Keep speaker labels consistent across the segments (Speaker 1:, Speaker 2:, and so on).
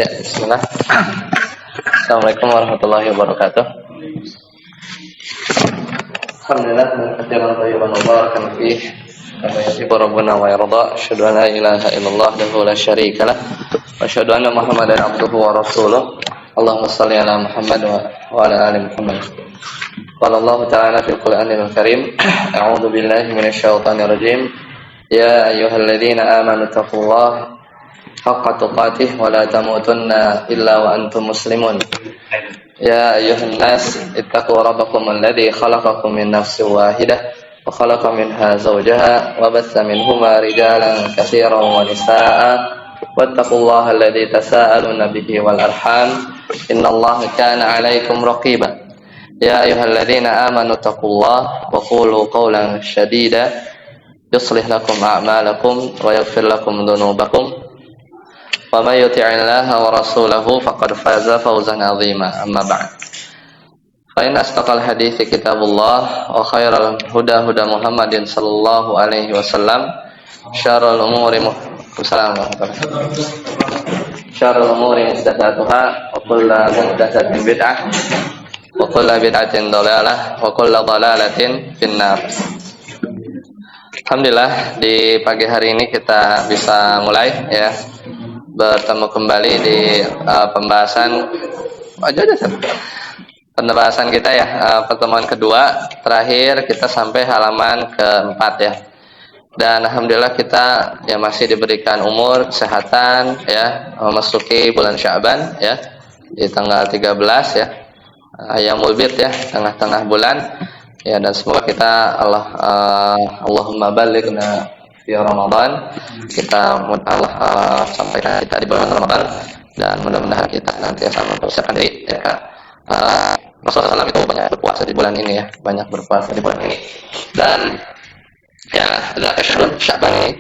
Speaker 1: Ya, bismillah. Assalamualaikum warahmatullahi wabarakatuh. Alhamdulillah, katsiran thayyiban mubarakan fih, kama yuhibbu rabbuna wa yarda. Asyhadu an la ilaha illallah wahdahu la syarika lah, wa asyhadu anna Muhammadan abduhu wa rasuluh. Allahumma shalli ala Muhammad wa ala ali Muhammad. Qala Allah ta'ala fil Qur'anil Karim, a'udzu billahi minasyaitonir rajim. Ya ayyuhalladzina amanu taqullaha haqqa tuqatih wa la tamutunna illa wa antum muslimun. Ya ayyuhan nas ittaqu rabbakum alladzi khalaqakum min nafsin wahidah wa khalaqa minha zawjaha wa batha minhuma rijalan katsiran wa nisaa'a wattaqullaha alladzi tasaaluna bihi wal arham innallaha kana 'alaikum raqiba. Ya ayyuhalladzina amanu taqullaha wa qulu qawlan shadida yuslih lakum a'malakum wa yaghfir lakum dhunubakum. Wa may yuti'illaha wa rasulahu faqad faza fawzan 'azima. Amma ba'd. Fa inna asdaqal hadithi kitabullah wa khairal huda huda Muhammadin sallallahu alaihi wasallam. Syarrul umuri muhdatsatuha wa kullu muhdatsatin bid'ah wa kullu bid'atin dhalalah wa kullu dhalalatin finnar. Alhamdulillah, di pagi hari ini kita bisa mulai ya bertemu kembali di pembahasan kita ya, pertemuan kedua terakhir kita sampai halaman keempat ya. Dan alhamdulillah kita ya masih diberikan umur, kesehatan ya, memasuki bulan Sya'ban ya, di tanggal 13 ya, Ayyamul Bid ya, tengah-tengah bulan ya. Dan semoga kita Allahumma balighna di Ramadan, kita Allah sampaikan kita di bulan Ramadan, dan mudah-mudahan kita nanti sama mempersiapkan diri ya. Rasulullah SAW itu banyak berpuasa di bulan ini ya, banyak berpuasa di bulan ini. Dan ya adalah syahrul Sya'ban ini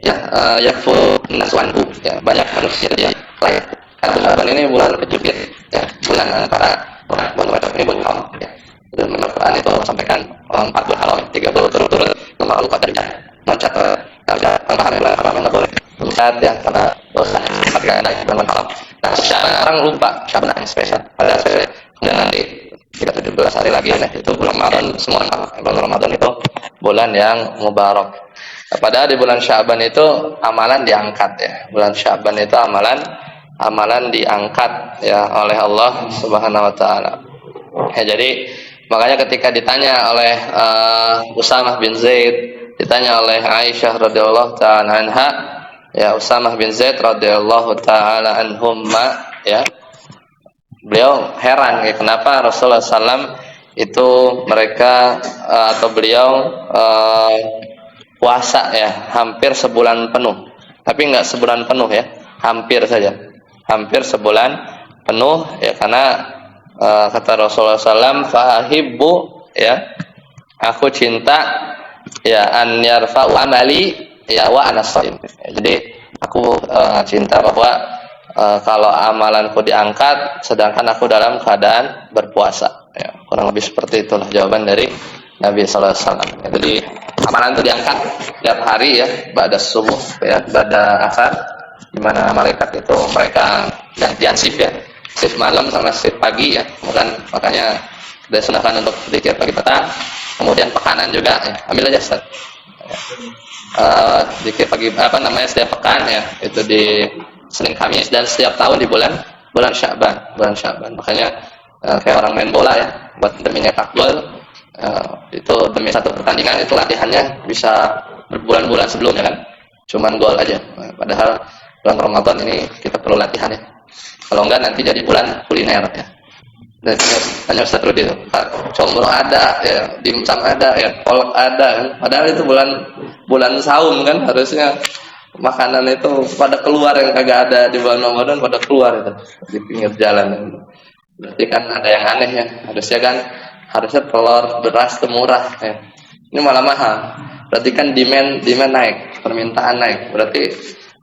Speaker 1: ya, yakfu naswanhu ya, banyak manusia dia lain. Karena Sya'ban ini bulan kejubir ya, bulan para orang ini bulan haram ya. Dan menurut Quran itu sampaikan 4 bulan haram, 30 turut-turut nomor lupa dari loncat paham yang haram yang nggak boleh loncat ya, karena dosa ketika naik bulan haram. Nah sekarang lupa Sya'ban yang spesial, ada spesial. Kemudian nanti 17 hari lagi ya, itu bulan Ramadan. Semua bulan Ramadan itu bulan yang mubarak. Padahal di bulan Sya'ban itu amalan diangkat ya, bulan Sya'ban itu amalan diangkat ya oleh Allah Subhanahu wa taala. Ya, jadi makanya ketika ditanya oleh Usamah bin Zaid, ditanya oleh Aisyah radhiyallahu taala anha ya, Usamah bin Zaid radhiyallahu taala anhumma ya, beliau heran ya, kenapa Rasulullah SAW itu mereka atau beliau puasa ya hampir sebulan penuh, tapi enggak sebulan penuh ya, hampir saja, hampir sebulan penuh ya. Karena kata Rasulullah SAW, fahibbu ya, aku cinta ya an yarfa'u amali ya wa ana shaim. Jadi aku cinta bahwa kalau amalanku diangkat sedangkan aku dalam keadaan berpuasa ya. Kurang lebih seperti itulah jawaban dari Nabi sallallahu alaihi wasallam. Jadi amalan itu diangkat setiap hari ya, ba'da subuh ya, ba'da asar, di mana malaikat itu mereka gantian shift ya, shift malam sama shift pagi ya. Makanya disunahkan untuk zikir pagi petang, kemudian pekanan juga ya. Ambil aja Ustaz. Zikir pagi setiap pekan ya, itu di Senin Kamis, dan setiap tahun di bulan Sya'ban. Makanya kayak orang main bola ya, buat demi nyetak gol itu demi satu pertandingan itu latihannya bisa berbulan-bulan sebelumnya kan, cuman gol aja. Padahal bulan Ramadan ini kita perlu latihan ya, kalau enggak nanti jadi bulan kuliner ya. Dan tanya Ustaz Rudi itu, combro ada ya, dimsum ada ya, kolak ada kan. Padahal itu bulan saum kan, harusnya makanan itu pada keluar, yang kagak ada di bulan Ramadan pada keluar itu di pinggir jalan. Berarti kan ada yang aneh ya, harusnya telur beras itu murah ya, ini malah mahal. Berarti kan demand naik, permintaan naik. Berarti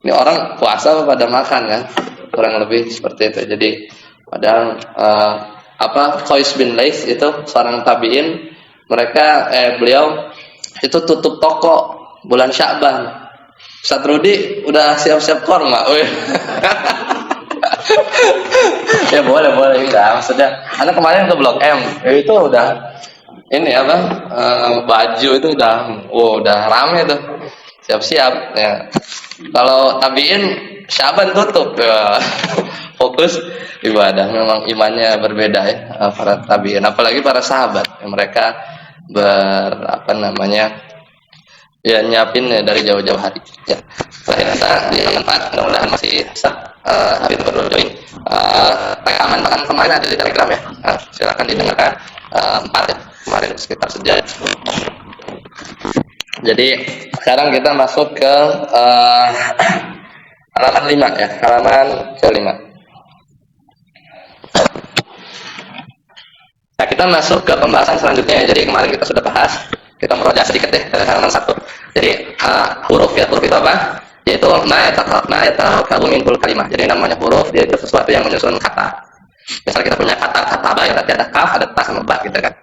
Speaker 1: ini orang puasa pada makan kan, kurang lebih seperti itu. Jadi padahal Qais bin Lais itu seorang tabi'in, beliau itu tutup toko bulan Sya'ban. Ustaz Rudi udah siap-siap korma. Ya boleh boleh enggak, maksudnya anak kemarin ke Blok M itu udah ini apa baju itu udah rame tuh, siap-siap ya. Kalau tabiin Syaban tutup ya. Fokus ibadah. Memang imannya berbeda ya para tabiin, apalagi para sahabat ya, mereka apa namanya ya nyiapin ya, dari jauh-jauh hari ya. Terakhir kita di tempat mudah-mudahan masih bisa habis baru join rekaman bahkan kemarin ada di Telegram ya. Silakan didengarkan 4 ya kemarin sekitar sejam. Jadi sekarang kita masuk ke halaman 5 ya, halaman ke-5. Nah, kita masuk ke pembahasan selanjutnya. Jadi kemarin kita sudah bahas, kita meroja sedikit deh dari halaman 1. Jadi huruf ya, huruf itu apa? Yaitu ma yatakabu minhul kalimah. Jadi namanya huruf, dia itu sesuatu yang menyusun kata. Misal kita punya kata ba ya, berarti ada kaf, ada ta sama ba gitu kan.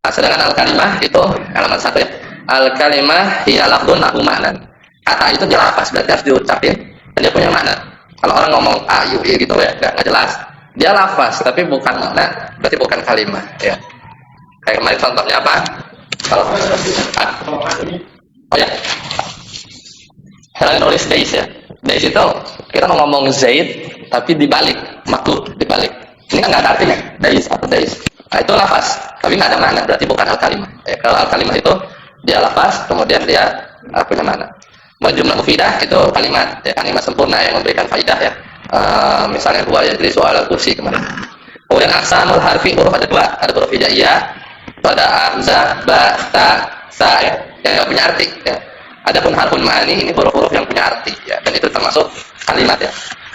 Speaker 1: Nah, sedangkan al-kalimah itu halaman 1 ya. Al-kalimah hiya lafdzun lahu ma'nan. Kata itu dia lafaz, berarti harus diucapin dan dia punya makna. Kalau orang ngomong ayu gitu ya, enggak jelas. Dia lafaz tapi bukan makna, berarti bukan kalimah ya. Kayak kemarin contohnya apa? Kalau oh ya. Kalau nulis Dais ya. Dais itu kita mau ngomong Zaid tapi dibalik, maklub dibalik. Ini kan enggak ada artinya. Dais atau Dais. Nah, itu lafaz, tapi enggak ada makna, berarti bukan al-kalimah. Ya, kalau al-kalimah itu dia lafaz, kemudian dia punya makna. Jumlah mufidah itu kalimat, ya, kalimat sempurna yang memberikan faidah ya. Misalnya dua ya, jadi soal kursi kemarin. Kemudian aqsamul harfi, huruf ada 2, ada huruf hijaiyah, ada hamzah, ba, ta, sa ya, yang punya arti ya. Adapun harfun ma'ani ini huruf-huruf yang punya arti ya, dan itu termasuk kalimat ya.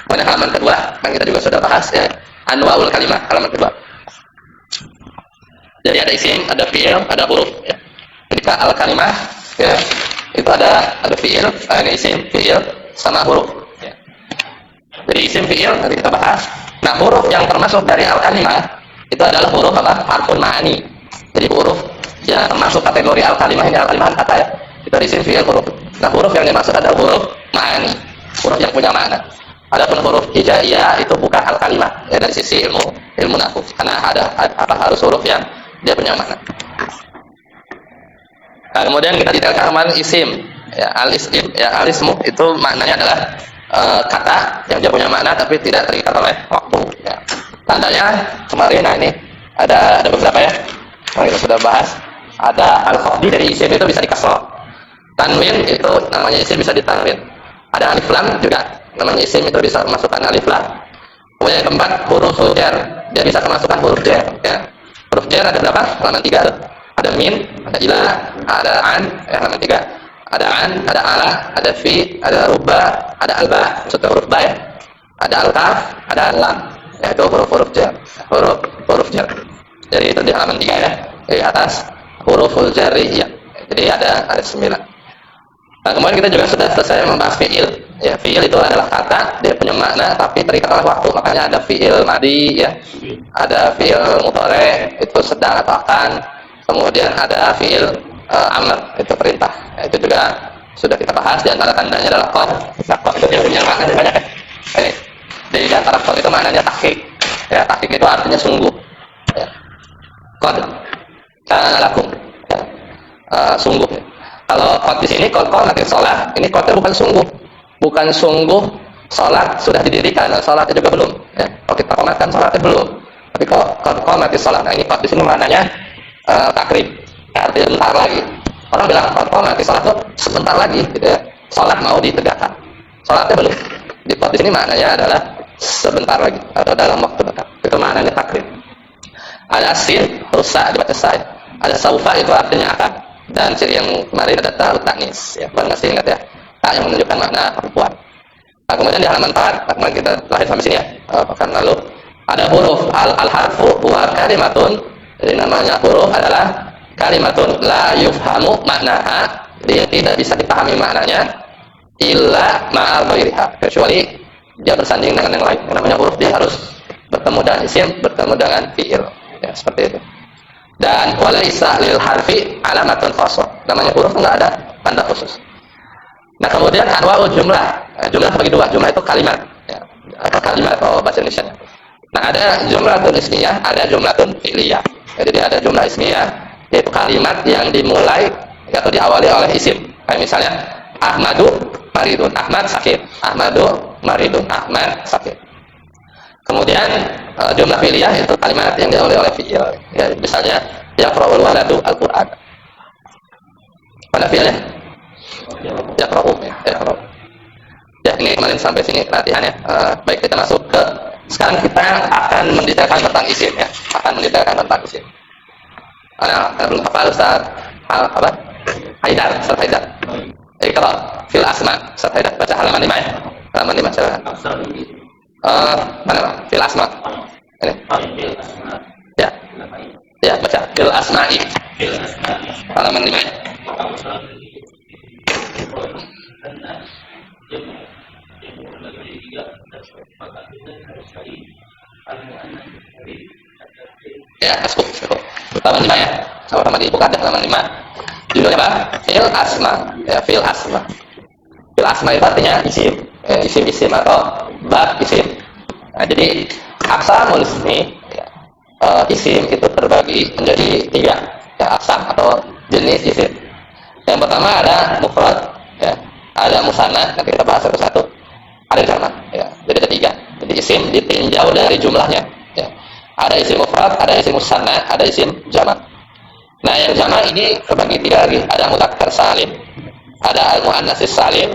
Speaker 1: Pada halaman kedua, kan kita juga sudah bahas ya, anwaul kalimat, halaman kedua. Jadi ada isim, ada fi'il, ada huruf ya. Ketika al-kalimah ya, itu ada fi'il, ada isim, fi'il sama huruf ya. Jadi isim, fi'il nanti kita bahas. Nah, huruf yang termasuk dari al-kalimah itu adalah huruf apa? Harfun ma'ani. Jadi huruf yang termasuk kategori al-kalimah ini, al-kalimah kata ya. Itu isim, fi'il, huruf. Nah, huruf yang dimaksud adalah huruf ma'ani, huruf yang punya makna. Adapun huruf hijaiyah itu bukan al-kalimah ya, dari sisi ilmu nahwu, karena ada harus huruf yang dia punya makna. Nah, kemudian kita detailkan kemarin isim ya, al-isim ya, al-ismu itu maknanya adalah kata yang dia punya makna tapi tidak terikat oleh waktu ya. Tandanya kemarin, nah ini ada beberapa ya, kita sudah bahas. Ada al-khafdi dari isim itu bisa dikasroh, tanwin itu namanya isim bisa ditanwin, ada alif lam juga namanya isim itu bisa memasukkan alif lam. Kemudian yang keempat huruf jar, dia bisa memasukkan huruf jar ya. Huruf jar ada berapa? Halaman 3 ada min, ada ila, ada an ya, halaman 3 ada an, ada ala, ada fi, ada ruba, ada alba, maksudnya huruf ba ya, ada al-kaf, ada lam ya, itu huruf jar, huruf jar. Jadi itu di halaman 3 ya, di atas huruful jariyah. Jadi ada 9. Nah, kemudian kita juga sudah selesai membahas fi'il ya. Fi'il itu adalah kata, dia punya makna tapi terikat oleh waktu, makanya ada fi'il madi ya, ada fi'il mudhari itu sedang atau akan, kemudian ada fi'il amr itu perintah ya, itu juga sudah kita bahas. Di antara tandanya adalah qad. Nah, qad itu dia punya makna banyak ya. Jadi di antara qad itu maknanya tahqiq ya, tahqiq itu artinya sungguh ya. Qad kana lakum ya. Sungguh ya. Kalau qad di sini qad nanti sholat, ini qadnya bukan sungguh sholat sudah didirikan, nah, sholatnya juga belum ya. Kalau kita qomatkan sholatnya belum, tapi kalau qad nanti sholat, nah ini qad di sini maknanya takrib ya, artinya bentar lagi. Orang bilang qad nanti sholat itu sebentar lagi gitu ya, sholat mau ditegakkan, sholatnya belum. Di qad di sini maknanya adalah sebentar lagi atau dalam waktu dekat, itu maknanya takrib. Ada sin, rusak dibaca sa. Ada saufa itu artinya akan. Dan ciri yang kemarin ada ta tanis ya, baru masih ingat ya, ta yang menunjukkan makna perempuan. Nah, kemudian di halaman 4 kemarin kita lahir sampai sini ya, pekan lalu ada huruf al-harfu wa kalimatun. Jadi namanya huruf adalah kalimatun la yufhamu maknaha, dia tidak bisa dipahami maknanya illa ma'al ghairiha, kecuali dia bersanding dengan yang lain. Yang namanya huruf dia harus bertemu dengan isim, bertemu dengan fi'il ya, seperti itu. Dan walaisa lil harfi alamatun khassah, namanya huruf enggak ada tanda khusus. Nah, kemudian anwa'ul jumlah. Jumlah bagi 2, jumlah itu kalimat ya. atau kalimat atau bahasa Indonesia. Nah, ada jumlatun ismiyah, ada jumlatun fi'liyah. Jadi ada jumlah ismiyah yaitu kalimat yang dimulai atau diawali oleh isim. Kayak misalnya Ahmadu maridun, Ahmad sakit. Ahmadu maridun, Ahmad sakit. Kemudian jumlah fi'liyah itu kalimat yang diawali oleh fi'il. Ya, misalnya yaqra'ul waladu al-Qur'an. Mana fi'ilnya? Yaqra'u, yaqra'u. Ya, ini kemarin sampai sini latihannya. Baik, kita masuk ke sekarang kita akan mendetailkan tentang isim ya. Akan mendetailkan tentang isim. Belum hafal Ustaz apa? Haidar, Ustaz Haidar. Iqra fil asma. Ustaz Haidar baca halaman 5 ya. Halaman 5 silakan. Mana Pak? Fil asma. Ini. Ya. Ya, baca fil asma'i. Halaman 5 ya. Ya, cukup. Halaman 5 ya. Sama-sama dibuka di halaman 5. Judulnya apa? Fil asma. Ya, fil asma. Fil asma itu artinya isim. Isim-isim atau bab isim. Nah, jadi aqsamul ismi ya, isim itu terbagi menjadi 3 ya, aqsam atau jenis isim. Yang pertama ada mufrad ya, ada musanna, nanti kita bahas satu-satu. Ada jamak ya. Jadi ada 3. Jadi isim ditinjau dari jumlahnya ya. Ada isim mufrad, ada isim musanna, ada isim jamak. Nah, yang jamak ini terbagi 3 lagi. Ada mudzakkar salim, ada al-muannats salim,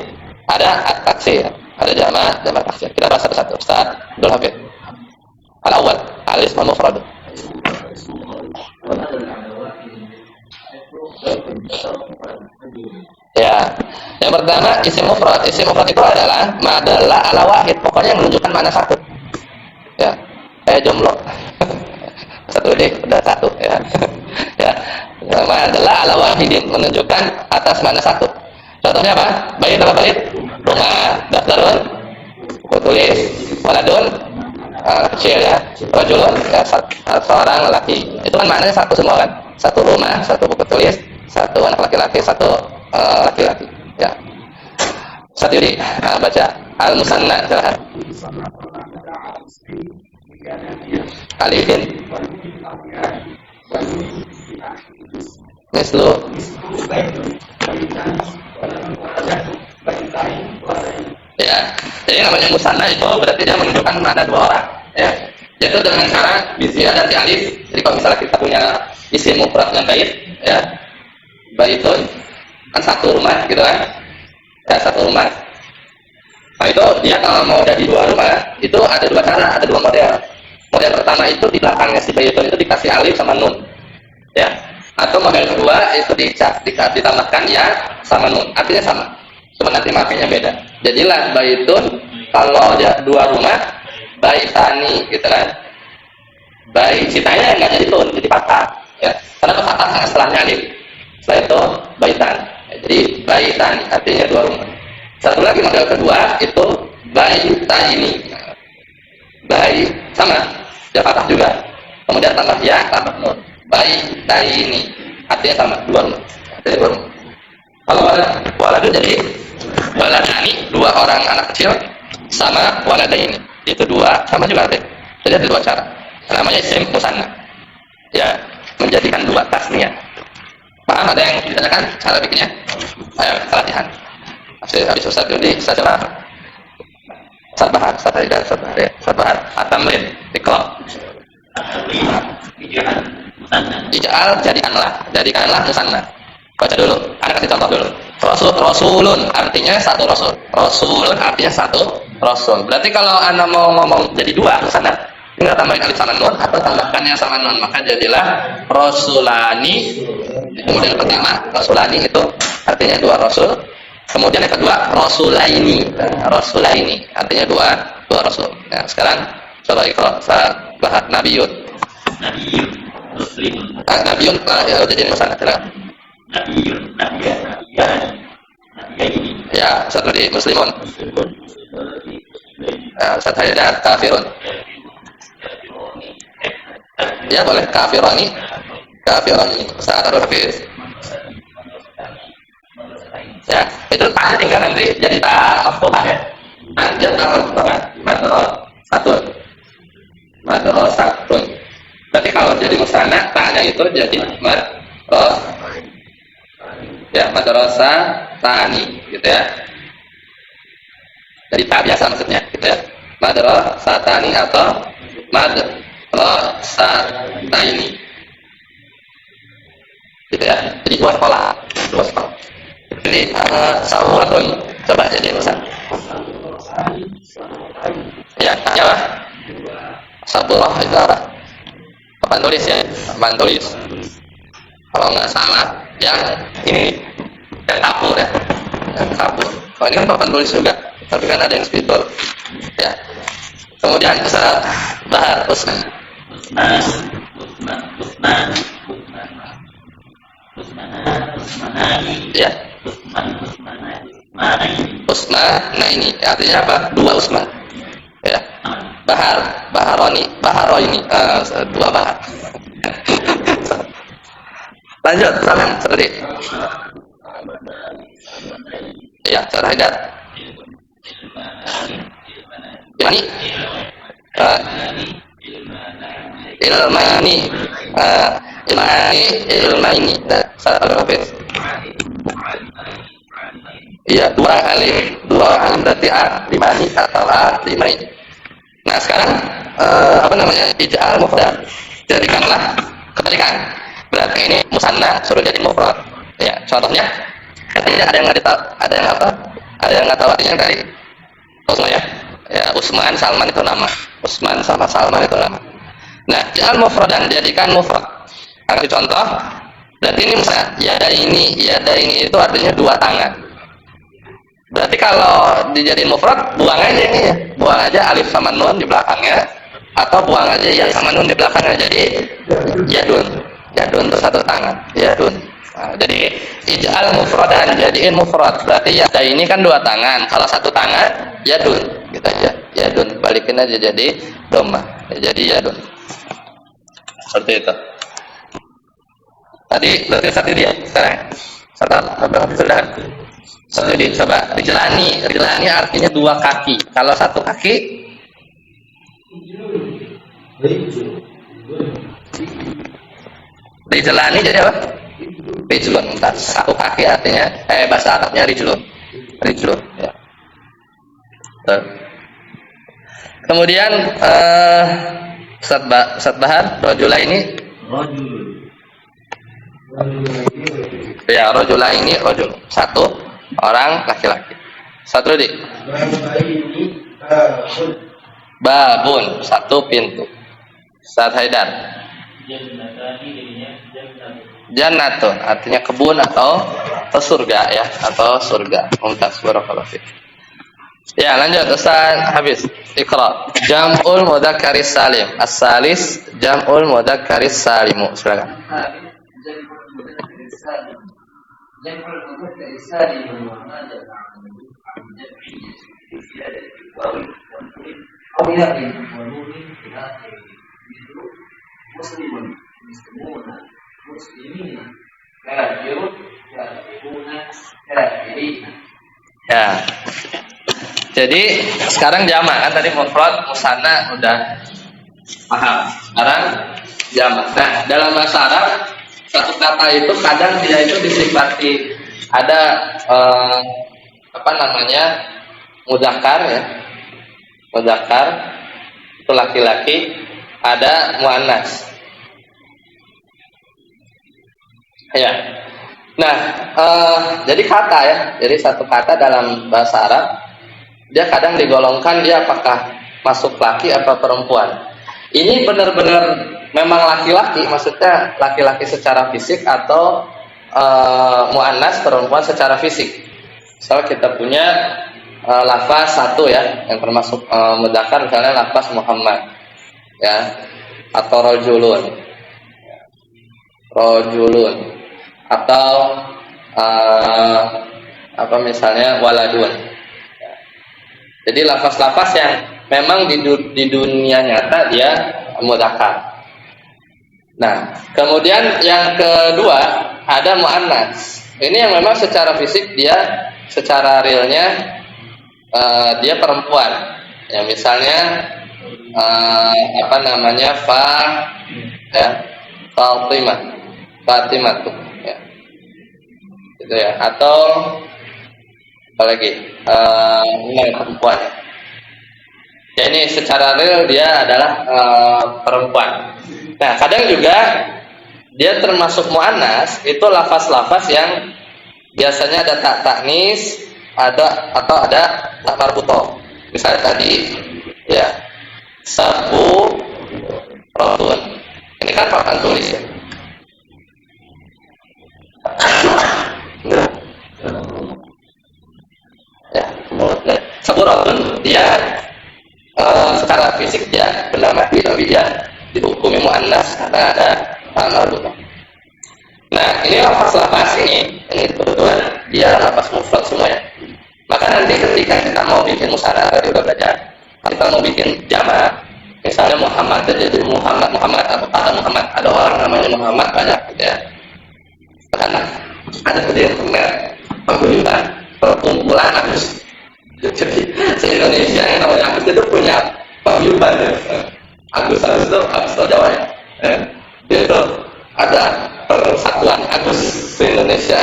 Speaker 1: ada at-taksir, ada jamak, jamak taksir. Kita bahas satu-satu. Ustaz Abdul Hafid. Al-awwal, al-ism mufrad. Ya, yang pertama isim mufrad. Isim mufrad itu adalah madalla ala wahid, pokoknya menunjukkan makna satu. Ya, jumlah. Satu ini udah satu ya. Ya, madalla ala wahidin menunjukkan atas makna satu. Contohnya apa? Bait apa bait? Rumah, daftarun, buku tulis, waladun, kecil ya, rajulun, ya, seorang lelaki. Itu kan maknanya satu semua kan? Satu rumah, satu buku tulis, satu anak laki-laki, satu laki-laki. Ya. Satu ini baca al-musanna silakan. Alifin. Mislu. Ya, jadi namanya musanna itu berarti dia menunjukkan ada 2 orang. Ya, yaitu dengan cara biziyadah di alif. Jadi kalau misalnya kita punya isim mufrad dengan bait, ya, baitun kan satu rumah gitu kan, ya, satu rumah. Nah itu dia kalau mau jadi 2 rumah itu ada 2 cara, ada 2 model. Model pertama itu di belakangnya si baitun itu dikasih alif sama nun, ya. Atau model kedua itu ditambahkan ya sama nun, artinya sama, cuma nanti maknanya beda. Jadilah baitun kalau ada 2 rumah, baitani gitu kan. Bait citanya nggak jadi tun, jadi patah, ya. Karena patah setelahnya alif. Setelah itu baitan. Jadi baitani artinya 2 rumah. Satu lagi model kedua itu baitaini. Bait sama, dia patah juga. Kemudian tambah ya, tambah nun. Baitaini artinya sama, 2 rumah. Jadi 2 rumah. Kalau waladun jadi waladani, 2 orang anak kecil, sama waladaini itu 2 sama juga artinya. Jadi ada 2 cara. Namanya isim musanna. Ya, menjadikan 2 tasniah. Paham, ada yang ditanyakan cara bikinnya? Ayo, latihan. Habis Ustaz Yudi, Ustaz Jamal. Ustaz Bahar, Ustaz Haidar, Ustaz Bahar. At-tamrin, Iqra. Jadikanlah musanna. Baca dulu, ada kasih contoh dulu. Rasulun artinya 1 rasul. Rasulun artinya 1 rasul. Berarti kalau Anda mau ngomong jadi 2 musanna, tinggal tambahin alif sama nun atau tambahkannya sama nun, maka jadilah rasulani. Itu model pertama, rasulani itu artinya 2 rasul. Kemudian yang kedua rasulaini. Rasulaini artinya 2 rasul. Nah, sekarang coba Iqra Bahar nabiyun. Nabiyun muslimun. Nabiyun ya udah jadi masalah. Nabiyun ya, satu di muslimun. Ya, satu ada kafirun. Ya boleh kafirani. Saat ada hafiz. Ya, itu tak tinggal nanti jadi tak maftuhah ya. Anjat madrasatun. Madrasatun. Berarti kalau jadi musanna ta'nya itu jadi madras. Ya, madrasatani gitu ya. Jadi tak biasa maksudnya gitu ya. Madrasatani atau madrasataini. Gitu ya. Jadi dua sekolah. Jadi sawatun. Coba jadi musanna. Ya, tanya lah. Sabulah ibarat. Papan tulis ya, papan tulis. Kalau nggak salah, yang ini yang kapur ya, yang kapur. Kalau ini kan papan tulis juga, tapi kan ada yang spidol. Ya. Kemudian bisa bahar usman. Ya. Usman, nah ini artinya apa? Dua usman. Ya. Bahar, baharoni, baharoini, dua bahar. Lanjut, salam seperti. Ya, terhadap. Yani, ilmani. Nah, salah apa? Iya, dua alim berarti limani atau limai. Nah sekarang apa namanya ij'al mufrad, jadikanlah kebalikan. Berarti ini musanna suruh jadi mufrad. Ya contohnya katanya ada yang nggak tahu artinya tadi. Usman ya, Usman Salman itu nama. Usman sama Salman itu nama. Nah ij'al mufradan, jadikan mufrad. Kasih contoh. Berarti ini musanna. Yada ini itu artinya dua tangan. Berarti kalau dijadiin mufrad, buang aja ini ya. Buang aja alif sama nun di belakangnya, atau buang aja ya sama nun di belakangnya, jadi yadun itu satu tangan, yadun. Nah, jadi ij'al mufradan, jadiin mufrad. Berarti yada ini kan dua tangan, kalau satu tangan yadun, gitu aja, yadun. Balikin aja jadi dhammah, jadi yadun. Seperti itu. Tadi berarti satu dia, sekarang sudah. Jadi coba dijelani artinya dua kaki. Kalau satu kaki dijelani jadi apa? Rijlun. Satu kaki artinya bahasa Arabnya rijlun. Ya. Kemudian Ustaz Bahar, rajula ini ya, rajula ini rajul, satu orang laki-laki. Satu di babun, satu pintu. Ustaz Haidar. Jannatun artinya kebun atau surga ya, atau surga. Mumtaz, barakallahu fiik. Ya, lanjut Ustaz Habis. Iqra. Jam'ul mudzakkaris salim. As-salis jam'ul mudzakkaris salimu. Silakan. جمع المذكر السالم وماذا نعمل عن جمع زيادة الواو أو ياء ونون في آخره مثل مسلم مسلمون مسلمين كافر كافرون كافرين. Ya. Jadi sekarang jamak kan, tadi mufrad musanna udah paham. Sekarang jamak. Nah, dalam bahasa Arab satu kata itu kadang dia itu disifati ada apa namanya mudzakkar ya, mudzakkar itu laki-laki, ada muannas ya. Nah jadi kata ya, jadi satu kata dalam bahasa Arab dia kadang digolongkan dia apakah masuk laki atau perempuan. Ini benar-benar memang laki-laki, maksudnya laki-laki secara fisik atau muannas perempuan secara fisik. Soalnya kita punya lafaz satu ya, yang termasuk mudzakkar, misalnya lafaz Muhammad ya, atau rajulun, atau apa misalnya waladun. Jadi lafaz-lafaz yang memang di dunia nyata dia mudzakkar. Nah, kemudian yang kedua ada muannas. Ini yang memang secara fisik dia secara realnya dia perempuan. Ya misalnya apa namanya ya Fatimah tuh ya. Gitu ya. Atau apalagi ini perempuan. Ya ini secara real dia adalah perempuan. Nah, kadang juga dia termasuk muannas, itu lafaz-lafaz yang biasanya ada tak taknis, atau ada tak marbutoh. Misalnya tadi ya sabu rotun. Ini kan papan tulis ya. Ya, sabu rotun dia secara fisik dia benda mati, tapi dia dihukumi muannas karena ada tak marbutoh. Nah, ini lafaz-lafaz ini kebetulan dia lafaz mufrad semuanya. Maka nanti ketika kita mau bikin musyawarah juga belajar, kita mau bikin jamak, misalnya Muhammad jadi Muhammad atau kata Muhammad, ada orang namanya Muhammad banyak gitu ya. Karena ada kejadian penggunaan perkumpulan Agus. Jadi se-Indonesia yang namanya Agus itu punya paguyuban ya. Agus itu Agus Jawa ya. Itu ada persatuan Agus se-Indonesia.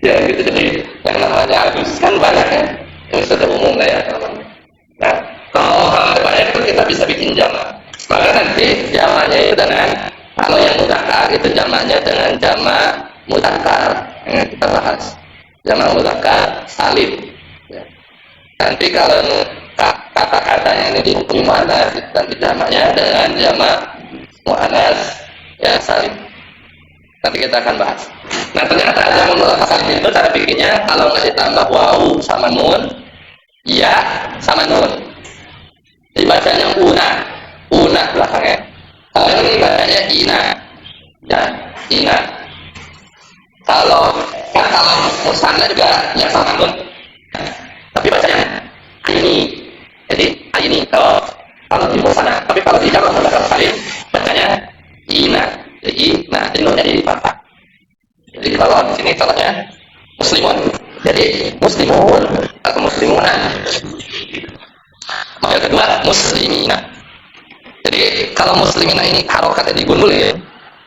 Speaker 1: Ya gitu, jadi yang namanya Agus kan banyak ya, yang sudah umum lah ya. Nah, kalau hal banyak itu kita bisa bikin jamak. Maka nanti jamaknya itu dengan, kalau yang mudzakkar itu jamaknya dengan jamak mudzakkar yang kita bahas, jamak mudzakkar salim. Ya. Nanti kalau kata-katanya ini dihukumi muannas, nanti jamaknya dengan jamak muannas ya salim. Nanti kita akan bahas. Nah ternyata jamak mudzakkar itu cara bikinnya kalau nggak ditambah waw sama nun, ya sama nun, dibacanya una belakangnya. Kalau ini bacanya ina, ya ina. Kalau musanna juga ya sama nun, tapi bacanya ini. Jadi ini kalau di musanna, tapi kalau di jamak mudzakkar salim bacanya ina. Jadi nah ini jadi fathah. Jadi kalau di sini contohnya muslimun, jadi muslimun atau muslimuna. Yang kedua muslimina. Jadi kalau muslimina ini harokatnya digundulin,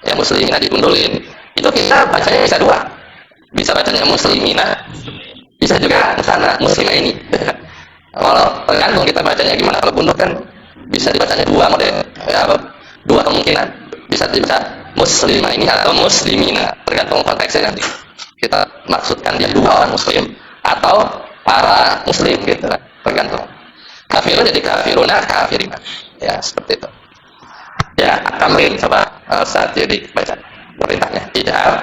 Speaker 1: ya muslimina digundulin, itu kita bacanya bisa dua, bisa bacanya muslimina, bisa juga sana muslimah ini. Kalau tergantung kita bacanya gimana. Kalau gundul kan bisa dibacanya dua model, ya, dua kemungkinan, bisa dibaca muslimah ini atau muslimina, tergantung konteksnya nanti. Kita maksudkan dia dua orang muslim atau para muslim gitu kan, tergantung. Kafirun jadi kafiruna, kafirina, ya seperti itu. Ya, tamrin coba saat jadi baca perintahnya. Ij'al.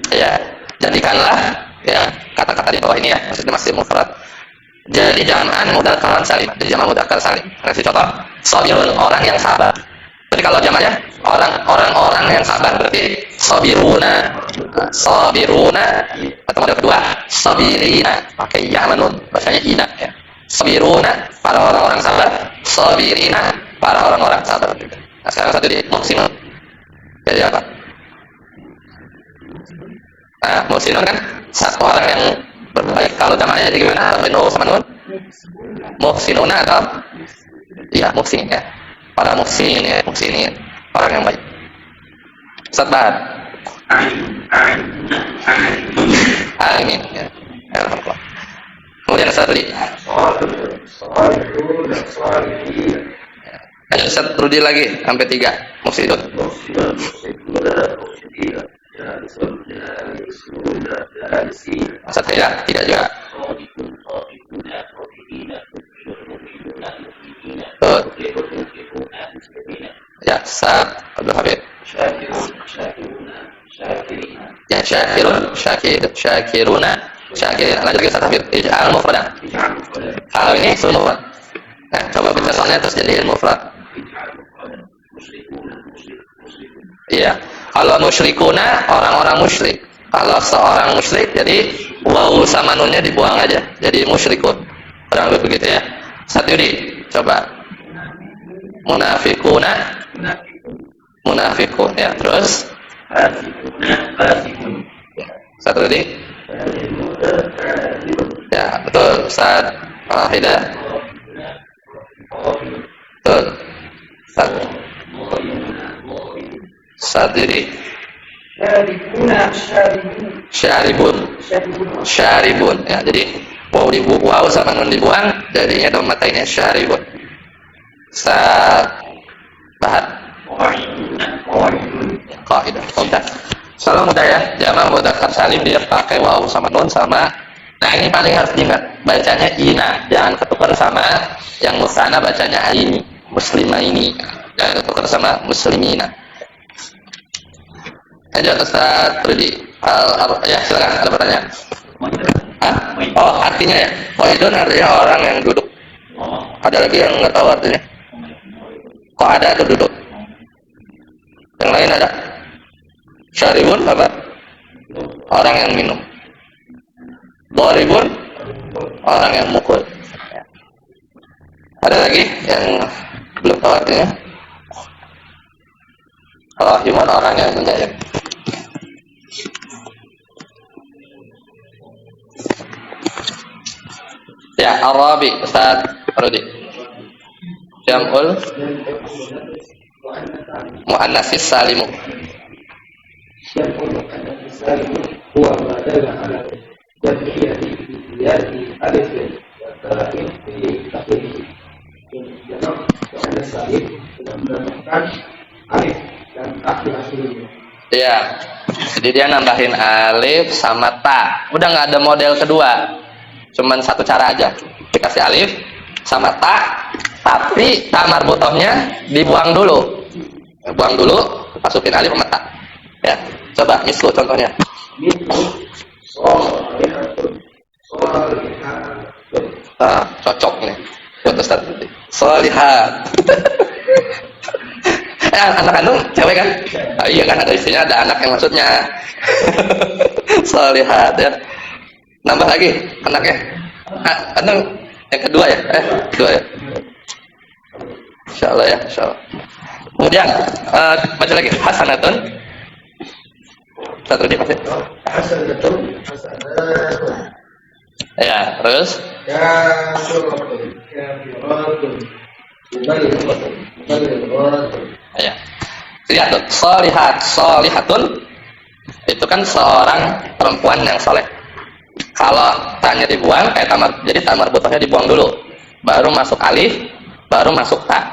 Speaker 1: Ya, jadikanlah ya kata-kata di bawah ini ya, maksudnya masih mufrad. Jadi jamaan mudzakkar salim, jadi jamak mudzakkar salim. Kasih contoh, sabirun orang yang sabar. Jadi kalau jamaknya orang yang sabar berarti sabiruna, atau model kedua sabirina, pakai ya manun, bahasanya ina ya. Sabiruna para orang-orang sabar, sabirina para orang-orang sabar. Nah, sekarang satu di muhsinun. Jadi apa? Nah, muhsinun kan satu orang yang berbaik. Kalau jamaknya jadi gimana? Penuh sama nun? Muhsinuna atau ya muhsin ya. Para muhsin ya, muhsinin, orang yang baik. Sabar. Amin ya. Alhamdulillah. Kemudian satu lagi. Ayo Ustaz Rudi lagi sampai 3. Muhsinun. Satu ya, 3 juga. Ya, Abdul Habib. Ya, syakiruna. Lanjut lagi Ustaz Habib. Ij'al mufradan. Kalau ini semua. Nah, coba baca soalnya terus jadi mufrad. Iya. Kalau musyrikuna orang-orang musyrik. Kalau seorang musyrik jadi waw sama nunnya dibuang aja. Jadi musyrikun. Kurang lebih begitu ya. Satu di coba. Munafikun ya. Terus satu tadi Ustaz Hida. Betul. Ustaz Sadiri. Syaribun. Ya, jadi waw sama nun dibuang, jadinya dhamma ini syaribun. Bahar. Qaidah. Mudah. Kalau mudah ya, jamak mudzakkar salim dia pakai waw sama nun sama. Nah, ini paling harus diingat. Bacanya ina, jangan ketukar sama yang musanna bacanya ini, muslimah ini. Jangan ketukar sama muslimina. Lanjut Ustaz Rudi. Ya, silakan, ada pertanyaan. Oh, artinya ya. Qaidun artinya orang yang duduk. Ada lagi yang nggak tahu artinya. Kok ada atau duduk? Yang lain ada? Syaribun apa? Orang yang minum. Dharibun orang yang mukul. Ada lagi yang belum tahu artinya? Rahiman orang yang menyayang. Ya, Arabi Ustaz Rudi. Jam'ul muannatsis salimu. Huwa ma dalla ala jam'iyati yati alif terakhir di takhir. Karena salim sudah menambahkan alif dan akhir aslinya. Ya, jadi dia nambahin alif sama ta. Udah nggak ada model kedua. Cuman satu cara aja. Dikasih alif sama ta, tapi ta marbutohnya dibuang dulu. Buang dulu, masukin alif sama ta. Ya, coba mislu contohnya. Cocok nih. Buat Ustaz. Sholihat. Anak kandung cewek kan? Iya kan, ada istrinya, ada anak yang maksudnya. Sholihat ya. Nambah lagi anaknya. Kandung yang kedua ya? Kedua ya. Insyaallah ya, insyaallah. Kemudian baca lagi hasanatun. Satu di pasir. Hasanatun. Ya, terus ya. Lihat tuh, sholihatun itu kan seorang perempuan yang soleh. Kalau tanya dibuang, jadi tamar butuhnya dibuang dulu, baru masuk alif, baru masuk ta.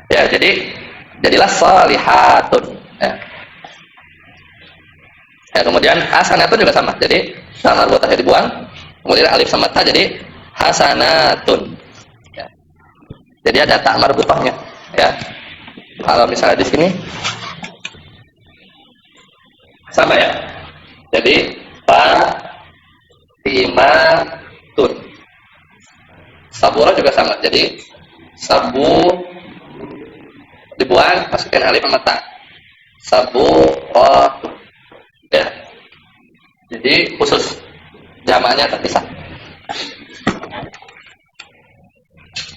Speaker 1: Ya, jadilah sholihatun. Ya, kemudian hasanatun juga sama. Jadi tamar butuhnya dibuang, kemudian alif sama ta jadi hasanatun. Ya. Jadi ada ta marbutohnya. Ya. Kalau misalnya di sini sama ya. Jadi Fatimatun. Sabura juga sama. Jadi sabu dibuang, masukin alif sama ta. Sabuqah. Ya. Jadi khusus jamaknya terpisah.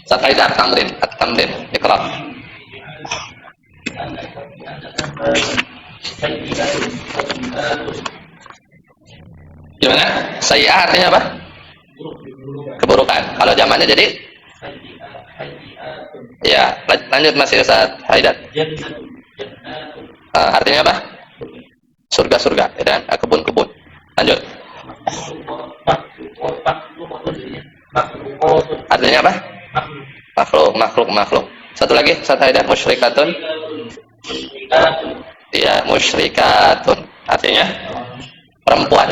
Speaker 1: Sakaidah tamrin, at-tamrin, iqra. Gimana? Sayyi'ah artinya apa? Keburukan. Kalau zamannya jadi? Ya, lanjut masih Ustaz Haidat. Artinya apa? Surga-surga, ya kan? Kebun-kebun. Lanjut. Artinya apa? Makhluk. Satu lagi, Ustaz Haidat, musyrikatun. Ya, musyrikatun. Artinya perempuan.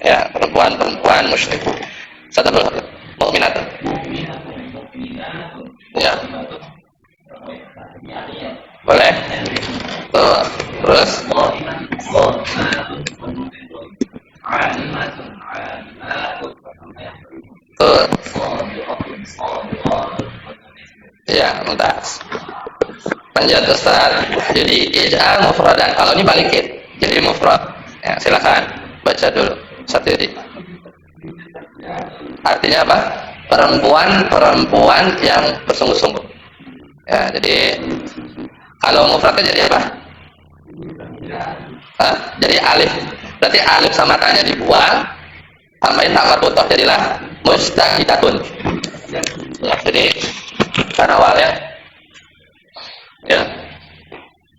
Speaker 1: Ya, perempuan musyrik. Satu dulu. Mukminat. Ya. Boleh? Tuh. Terus? Tuh. Ya, mumtaz. Lanjut Ustaz. Jadi ij'al mufradan. Kalau ini balikin. Jadi mufrad. Ya, silakan baca dulu. Satu jadi. Artinya apa? Perempuan yang bersungguh-sungguh. Ya, jadi kalau mufradnya jadi apa? Jadi alif Berarti alif sama ta-nya dibuang, tambahin tak marbutoh, jadilah mustahidatun. Ya, jadi kan awalnya ya ya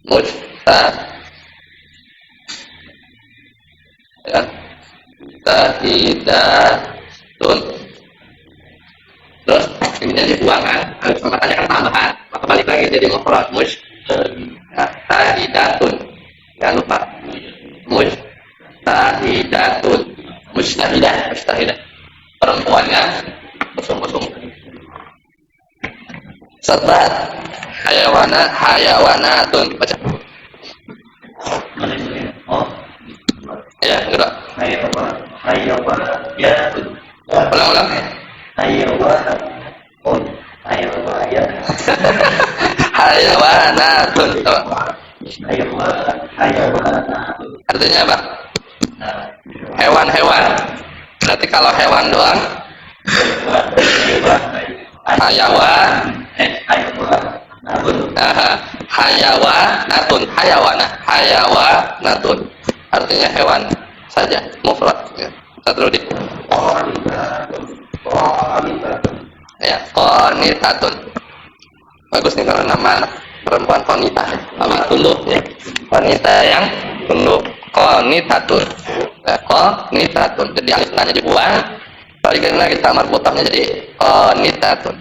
Speaker 1: mustahidatun. Terus ini dibuang kan, alif sama ta-nya kan tambahan, maka balik lagi jadi mufrad mustahidatun. Jangan lupa mustahidatun, mustahidah perempuannya busung-busung. Sebat hayawanatun, baca. Ya, enggak. Hayawanatun. Ulang-ulang. Hayawanatun. Artinya apa? Hewan-hewan. Berarti kalau hewan doang hayawanatun artinya hewan saja, mufrad ya. Terus ya, qanitatun. Bagus nih kalau nama perempuan qanitah, nama tunduk ya. Qanita yang tunduk, qanitatun. Nah, qanitatun. Jadi alif lamnya dibuang, balikin lagi tamar butangnya jadi qanitatun.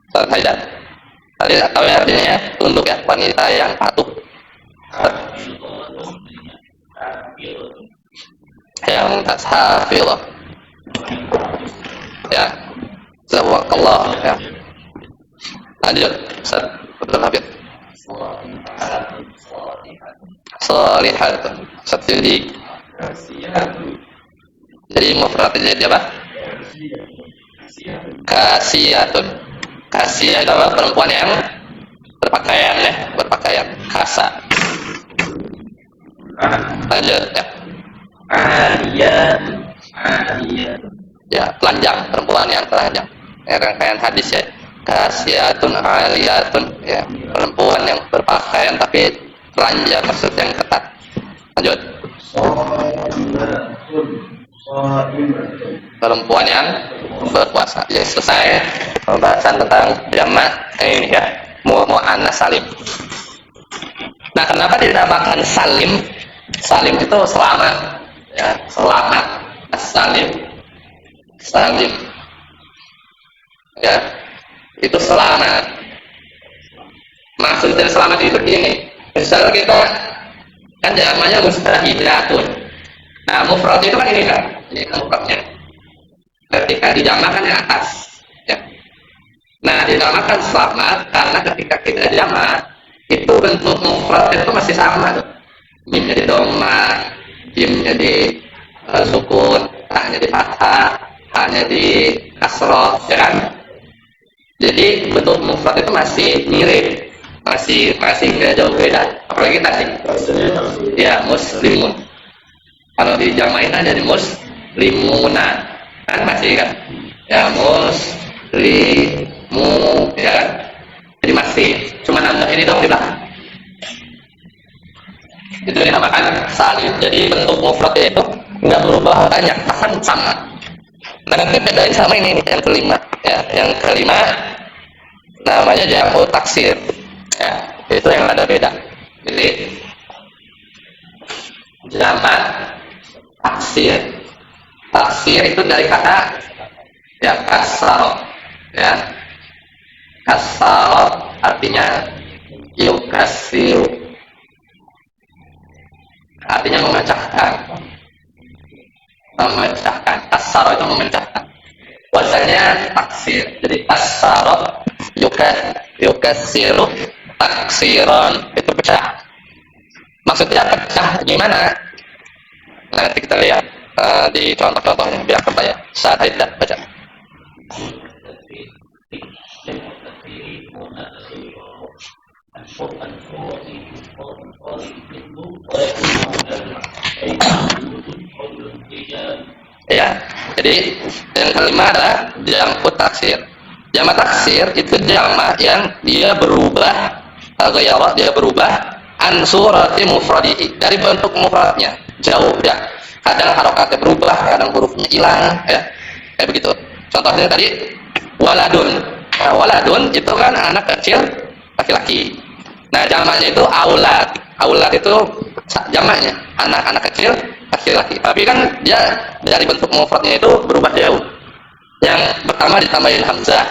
Speaker 1: Tidak. Tadi tahu ya artinya ya, tunduk ya, wanita yang patuh. Yang tashafilah. Ya. Jazakallah ya. Lanjut, Ustaz. Betul Habib. Shalihatun. Jadi mufradnya jadi apa? Kasiyatun. Kasiyah adalah perempuan yang berpakaian ya, berpakaian kasa. Lanjut ya. Ya, telanjang, perempuan yang telanjang. Ya, rangkaian hadis ya. Kasiyatun aliyatun ya, perempuan yang berpakaian tapi telanjang, maksud yang ketat. Lanjut. Perempuan yang berpuasa. Ya, selesai pembahasan tentang jamak ini ya, mu'annas salim. Nah, kenapa dinamakan salim? Salim itu selamat ya, selamat. Salim ya, itu selamat. Maksud dari selamat itu gini, misalnya kita kan namanya mustahidatun. Nah, mufrad itu kan ini kan, ini kan mufradnya. Ketika dijamakan di atas, ya. Nah, dinamakan selamat karena ketika kita jamak itu bentuk mufrad itu masih sama tuh. Mim jadi dhamma, jim jadi sukun, ta jadi fathah, ha jadi kasroh, ya kan? Jadi bentuk mufrad itu masih mirip, masih nggak jauh beda. Apalagi tadi, ya muslimun. Kalau dijamain aja jadi muslimuna, kan masih kan? Ya muslimu, ya kan? Jadi masih, cuma nambah ini dong di belakang. Itu dinamakan salim. Jadi bentuk mufradnya itu nggak berubah banyak, bahkan sama. Nah, nanti bedain sama ini yang kelima, ya. Yang kelima namanya jamu taksir, ya. Itu yang ada beda. Jadi jamak taksir itu dari kata ya kasar, ya. Kasar artinya yukasiru, artinya memecahkan. Kasar itu memecahkan. Bahasanya taksir. Jadi kasar yukasiru taksiran, itu pecah. Maksudnya pecah gimana? Nanti kita lihat di contoh-contohnya biar kebayang. Saat tidak baca. Ya, jadi yang kelima adalah jamak taksir. Jamak taksir itu jamak yang dia berubah, dia berubah an surati mufradihi, dari bentuk mufradnya. jauh ya. Kadang harokatnya berubah, kadang hurufnya hilang ya. Kayak begitu. Contohnya tadi waladun. Nah, waladun itu kan anak kecil laki-laki. Nah, jamaknya itu aulad. Aulad itu jamaknya anak-anak kecil laki-laki. Tapi kan dia dari bentuk mufradnya itu berubah jauh. Yang pertama ditambahin hamzah.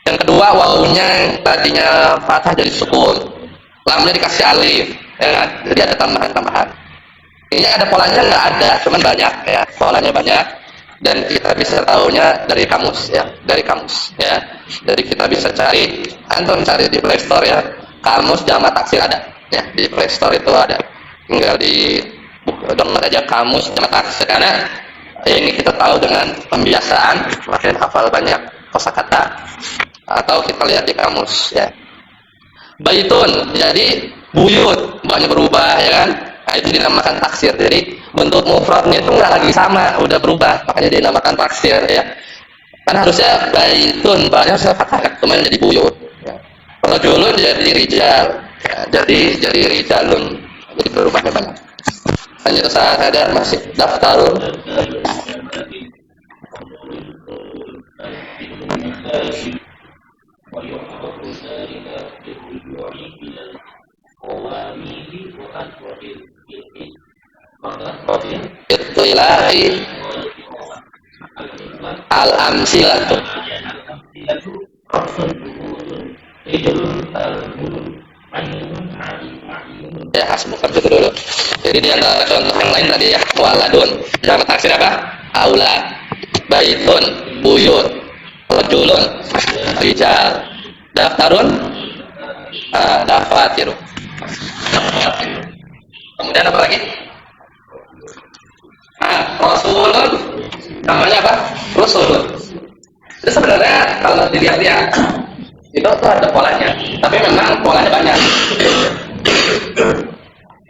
Speaker 1: Yang kedua wawunya tadinya fathah jadi sukun. Lamnya dikasih alif. Ya kan? Jadi ada tambahan-tambahan. Ini ada polanya nggak ada, cuman banyak ya. Polanya banyak. Dan kita bisa tahunya dari kamus ya, dari kamus ya. Jadi kita bisa cari, antum cari di Play Store ya, kamus jamak taksir ada ya, di Play Store itu ada. Tinggal di download aja kamus jamak taksir, karena ini kita tahu dengan pembiasaan makin hafal banyak kosakata. Atau kita lihat di kamus ya. Baitun, jadi buyut, banyak berubah ya kan. Nah, itu dinamakan taksir. Jadi bentuk mufradnya itu nggak lagi sama, udah berubah, makanya dinamakan taksir ya. Kan harusnya baitun, banyak harusnya fathah, cuman jadi buyut. Ya. Rajulun jadi rijal, ya, jadi rijalun, jadi berubahnya banyak. Lanjut saat ada masih daftarun. Itu ilahi al-amsilatu ya, hasbukan itu dulu. Jadi di antara contoh yang lain tadi ya, waladun jamak taksir apa? Aulad. Baitun buyut. Rajulun rijal. Daftarun dafatiru. Kemudian apa lagi? Rasulun namanya apa? Rasulun. Itu sebenarnya kalau dilihat-lihat itu tuh ada polanya, tapi memang polanya banyak.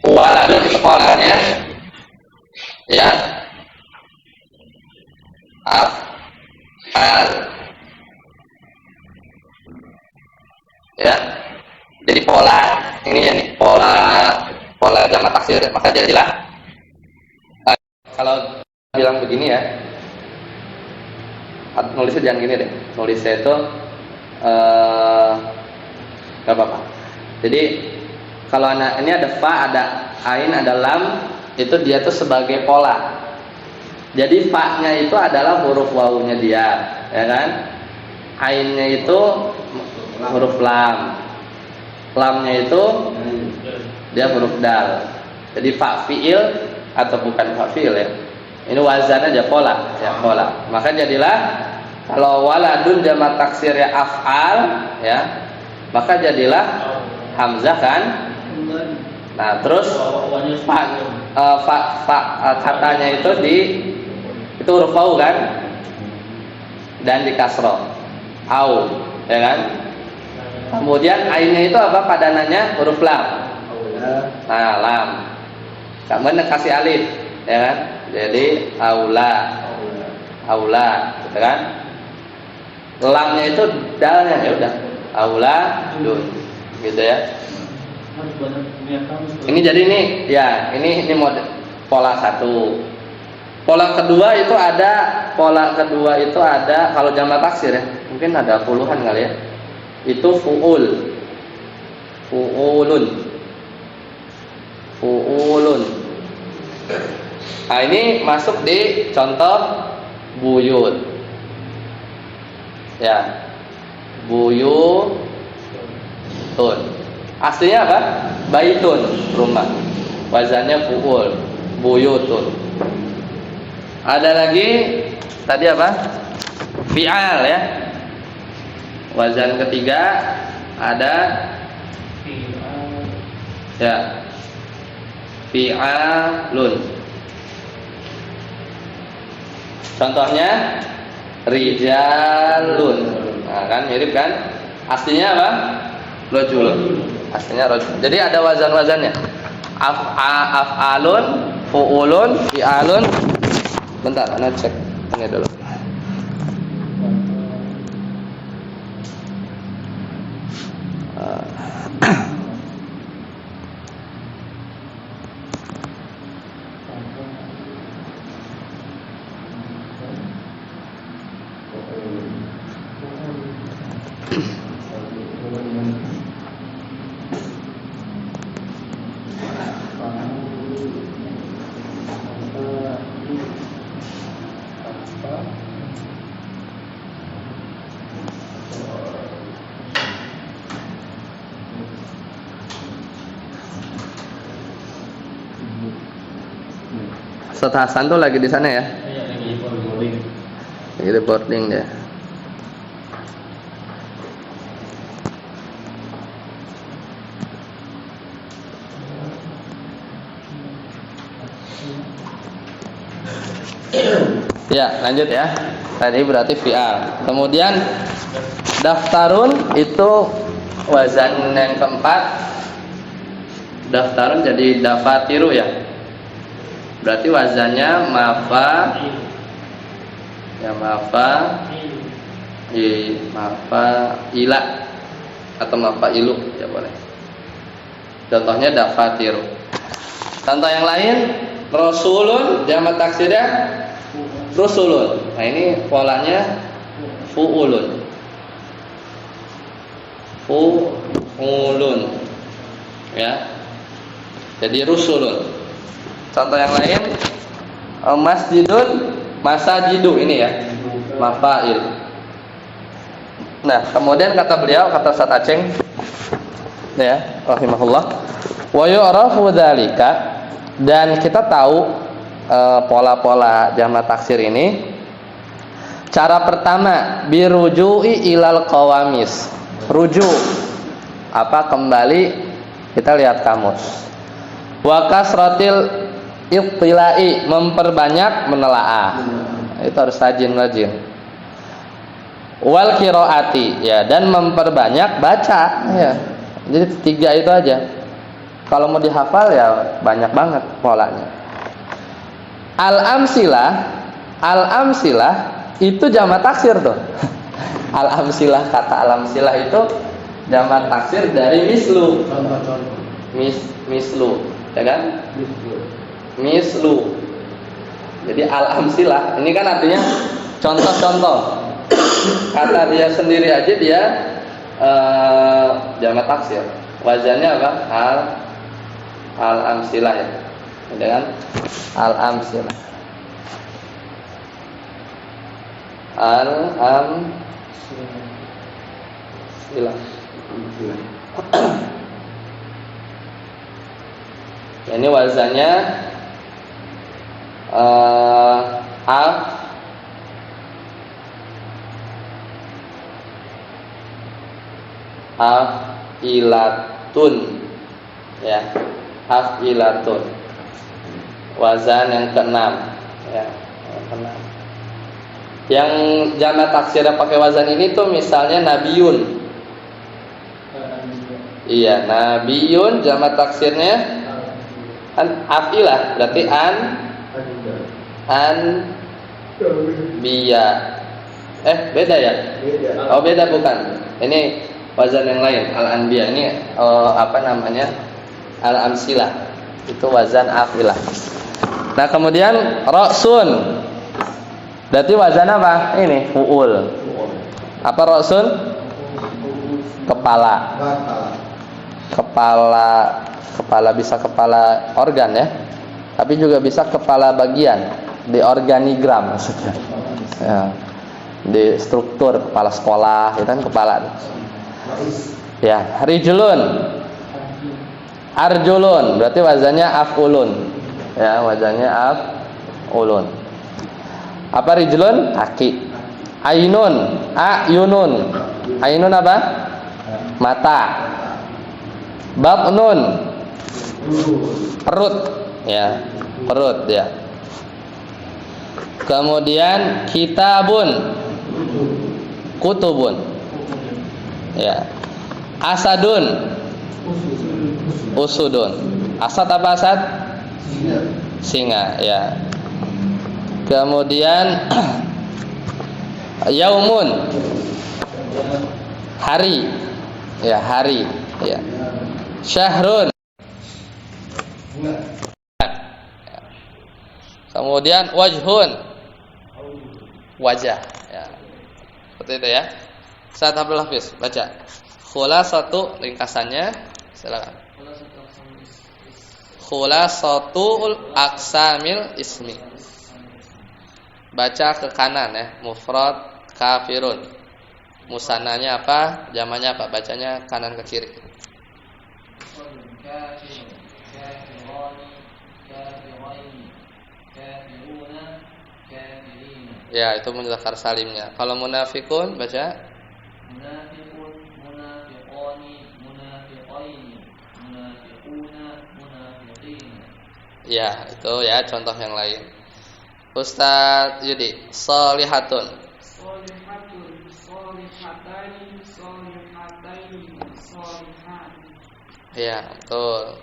Speaker 1: Waladun itu polanya ya afal ya. Jadi pola ini ya nih, pola jamak taksir, maka jadilah kalau bilang begini ya, nulisnya jangan gini deh, nulisnya itu nggak apa-apa. Jadi kalau ini ada fa, ada ain, ada lam, itu dia tuh sebagai pola. Jadi fa-nya itu adalah huruf wawunya dia, ya kan? Ainnya itu huruf lam, lamnya itu dia huruf dal. Jadi fa fiil atau bukan fa fiil ya. Ini wazannya aja pola, ya pola. Maka jadilah kalau waladun jamak taksirnya af'al ya, maka jadilah hamzah kan. Nah, terus katanya itu itu huruf au kan? Dan di kasroh. Au, ya kan? Kemudian ainnya itu apa padanannya? Huruf lam. Nah, lam. Kemudian kasih alif, ya kan? Jadi aula, gitu kan? Lamnya itu dalnya, ya udah. Aula, dun, gitu ya. Ini jadi ini, ya, ini mode pola satu. Pola kedua itu ada kalau jamak taksir ya, mungkin ada puluhan kali ya. Itu fuulun. Nah, ini masuk di contoh buyut. Ya. Buyutun. Aslinya apa? Baitun, rumah. Wazannya fuul. Buyutun. Ada lagi tadi apa? Fi'al ya. Wazan ketiga ada ya. Fi'alun. Contohnya rijalun. Nah, kan mirip kan? Aslinya apa? Rajulun. Aslinya rajul. Jadi ada wazan-wazannya. Af'alun, fu'ulun, fi'alun. Bentar, ana cek ini dulu. Ustaz Hasan tuh lagi di sana ya?
Speaker 2: Iya, lagi boarding.
Speaker 1: Lagi di boarding dia. Ya, lanjut ya. Tadi berarti fi'al. Kemudian daftarun itu wazan yang keempat. Daftarun jadi dafatiru ya. Berarti wazannya mafa. Ya mafa. Mafa ila atau mafa ilu ya boleh. Contohnya dafatiru. Contoh yang lain, rasulun jamak taksirnya rusulun. Nah ini polanya fuulun. Fuulun. Ya. Jadi rusulun. Contoh yang lain, masjidun, masajidu ini ya. Mafail. Nah, kemudian kata beliau, kata Ustaz Aceng ya, rahimahullah, wa yu'rafu dzalika, dan kita tahu pola-pola jamak taksir ini. Cara pertama, biruju'i ilal qawamis. Rujuk apa? Kembali kita lihat kamus. Wa kasratil ittila'i, memperbanyak menelaah. Itu harus rajin-rajin. Wal qiraati, ya, dan memperbanyak baca ya. Jadi 3 itu aja. Kalau mau dihafal ya banyak banget polanya. Al-amsilah itu jamak taksir tuh. Al-amsilah, kata al-amsilah itu jamak taksir dari mislu. Mislu, ya kan? Mislu. Jadi al-amsilah ini kan artinya contoh-contoh. Kata dia sendiri aja dia jamak taksir. Wazannya apa? Al-amsilah ya. Ya kan? Al-amsilah. Al-amsilah. Ini wazannya afilatun ya, afilatun. Wazan yang ke-6 ya, yang ke-6. Yang jamak taksirnya pakai wazan ini tuh misalnya nabiun. Iya, nabiun jamak taksirnya an afilah, berarti biya. Beda ya? Oh, beda bukan. Ini wazan yang lain, al-anbiya. Ini apa namanya? Al-amsilah. Itu wazan afilah. Nah, kemudian ra'sun. Berarti wazan apa? Ini fuul. Apa ra'sun? Kepala. Kepala bisa kepala organ ya. Tapi juga bisa kepala bagian di organigram maksudnya. Ya. Di struktur kepala sekolah, itu kan kepala. Ya, rijlun. Arjulun, berarti wazannya af'ulun. Ya, wazannya af'ulun. Apa rijlun? Kaki. Ainun, ayunun. Ainun apa? Mata. Batnun, perut. Ya, perut ya. Kemudian kitabun, kutubun. Ya. Asadun, usudun. Asad apa asad? Singa ya. Kemudian yaumun, hari. Ya, hari ya. Syahrun. Kemudian wajhun, wajah ya. Seperti itu ya. Ustaz Abdul Hafiz baca. Khulasatu ringkasannya, silakan. Khulasatul aqsamil ismi. Baca ke kanan ya, mufrad kafirun. Musananya apa? Jamannya apa? Bacanya kanan ke kiri. Ya, itu mudzakkar salimnya. Kalau munafikun baca
Speaker 2: munafiqun, munafiqani, munafiqaini, munafiquna, munafiqin.
Speaker 1: ya, itu ya contoh yang lain. Ustaz Yudi, sholihatun.
Speaker 3: Solihatun, solihatani, solihataini, solihan.
Speaker 1: Ya, betul.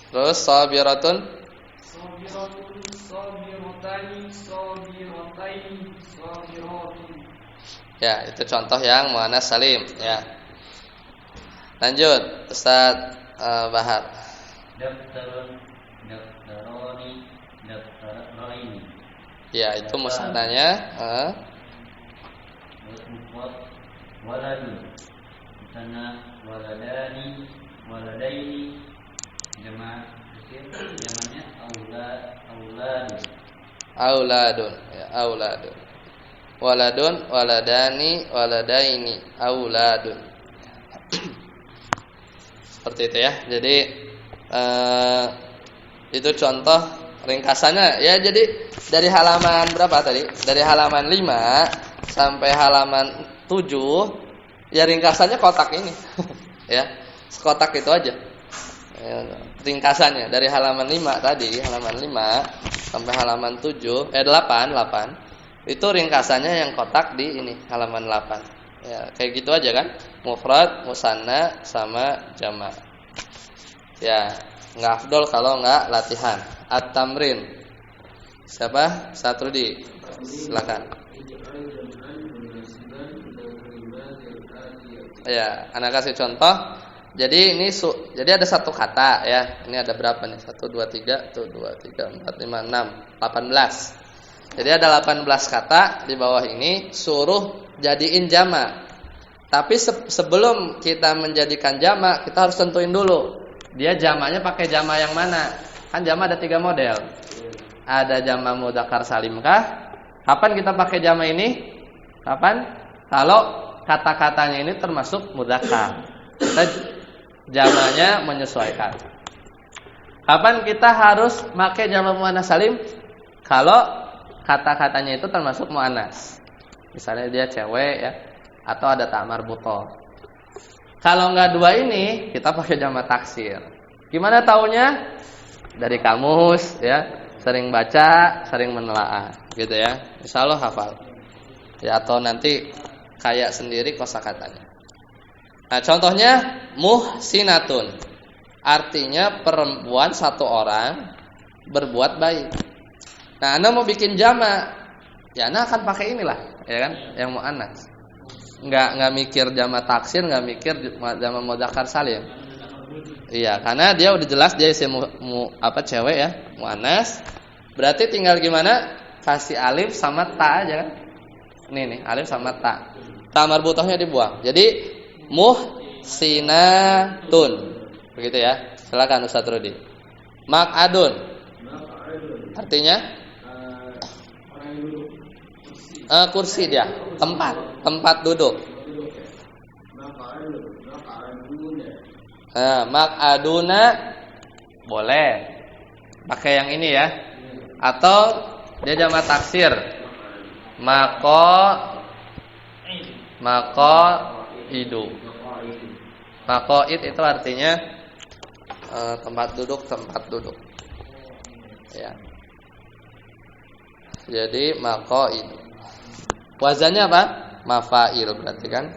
Speaker 1: Terus sabiratun.
Speaker 3: Sobiratun, sobiratani, sobirataini, sobiratun.
Speaker 1: Ya, itu contoh yang muannas salim ya. Lanjut, Ustaz Bahar.
Speaker 2: Daftarun, daftaroni, daftaraini.
Speaker 1: Ya, itu musannanya
Speaker 2: Mufrad waladun, musanna waladani, waladaini. Jamannya auladun.
Speaker 1: auladun, ya, auladun. Waladun, waladani, waladaini, auladun. Seperti itu ya. Jadi itu contoh ringkasannya ya. Jadi dari halaman berapa tadi? Dari halaman 5 sampai halaman 7 ya ringkasannya kotak ini. Ya. Kotak itu aja. Ya, ringkasannya dari halaman 5 tadi, halaman 5 sampai halaman 8 itu ringkasannya yang kotak di ini halaman 8. Ya, kayak gitu aja kan? Mufrad, musanna sama jama'. Ya, enggak afdol kalau enggak latihan. At-tamrin. Siapa? Satrudi. Silakan. Ya, anak kasih contoh. Jadi ini jadi ada satu kata ya. Ini ada berapa nih? 1 2 3, 1 2 3 4 5 6, 18. Jadi ada 18 kata di bawah ini suruh jadiin jamak. Tapi sebelum kita menjadikan jamak, kita harus tentuin dulu. Dia jamaknya pakai jamak yang mana? Kan jamak ada 3 model. Ada jamak mudzakkar salim kah? Kapan kita pakai jamak ini? Kapan? Kalau kata-katanya ini termasuk mudzakkar. Kita jamaknya menyesuaikan. Kapan kita harus pakai jamak muannas salim? Kalau kata-katanya itu termasuk muannas. Misalnya dia cewek ya, atau ada ta' marbuthah. Kalau enggak dua ini, kita pakai jamak taksir. Gimana taunya? Dari kamus ya, sering baca, sering menelaah, gitu ya. Insyaallah hafal. Ya, atau nanti kayak sendiri kosakatanya. Nah, contohnya muhsinatun. Artinya perempuan satu orang berbuat baik. Nah, Anda mau bikin jamak, ya Anda akan pakai inilah, ya kan? Yang muannas. Enggak mikir jamak taksir, enggak mikir jamak mudzakkar salim. Iya, karena dia udah jelas dia isim cewek ya, muannas. Berarti tinggal gimana? Kasih alif sama ta aja kan? Nih, alif sama ta. Ta marbuthahnya dibuang. Jadi muhsinatun. Begitu ya. Silakan Ustaz Rudi. Maq'adun. Artinya
Speaker 3: Orang yang duduk.
Speaker 1: kursi dia, tempat duduk. Maq'aduna boleh pakai yang ini ya. Atau dia jamak taksir. Maqaidu. Maqaid itu artinya tempat duduk. Ya. Jadi maqaid. Wazannya apa? Mafail berarti kan?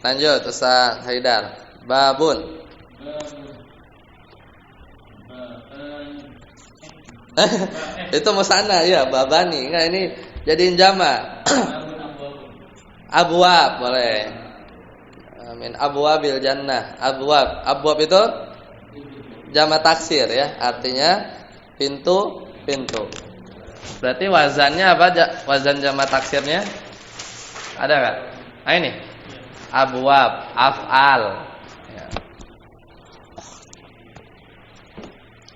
Speaker 1: Lanjut Ustaz Haidar. Babun. Itu musanna ya, babani. Enggak, ini jadiin jamak. Abwab boleh. Min abwabil jannah. Abwab itu jamak taksir ya, artinya pintu. Berarti wazannya apa? Wazan jamak taksirnya ada enggak? Nah ini. Abwab, af'al. Ya.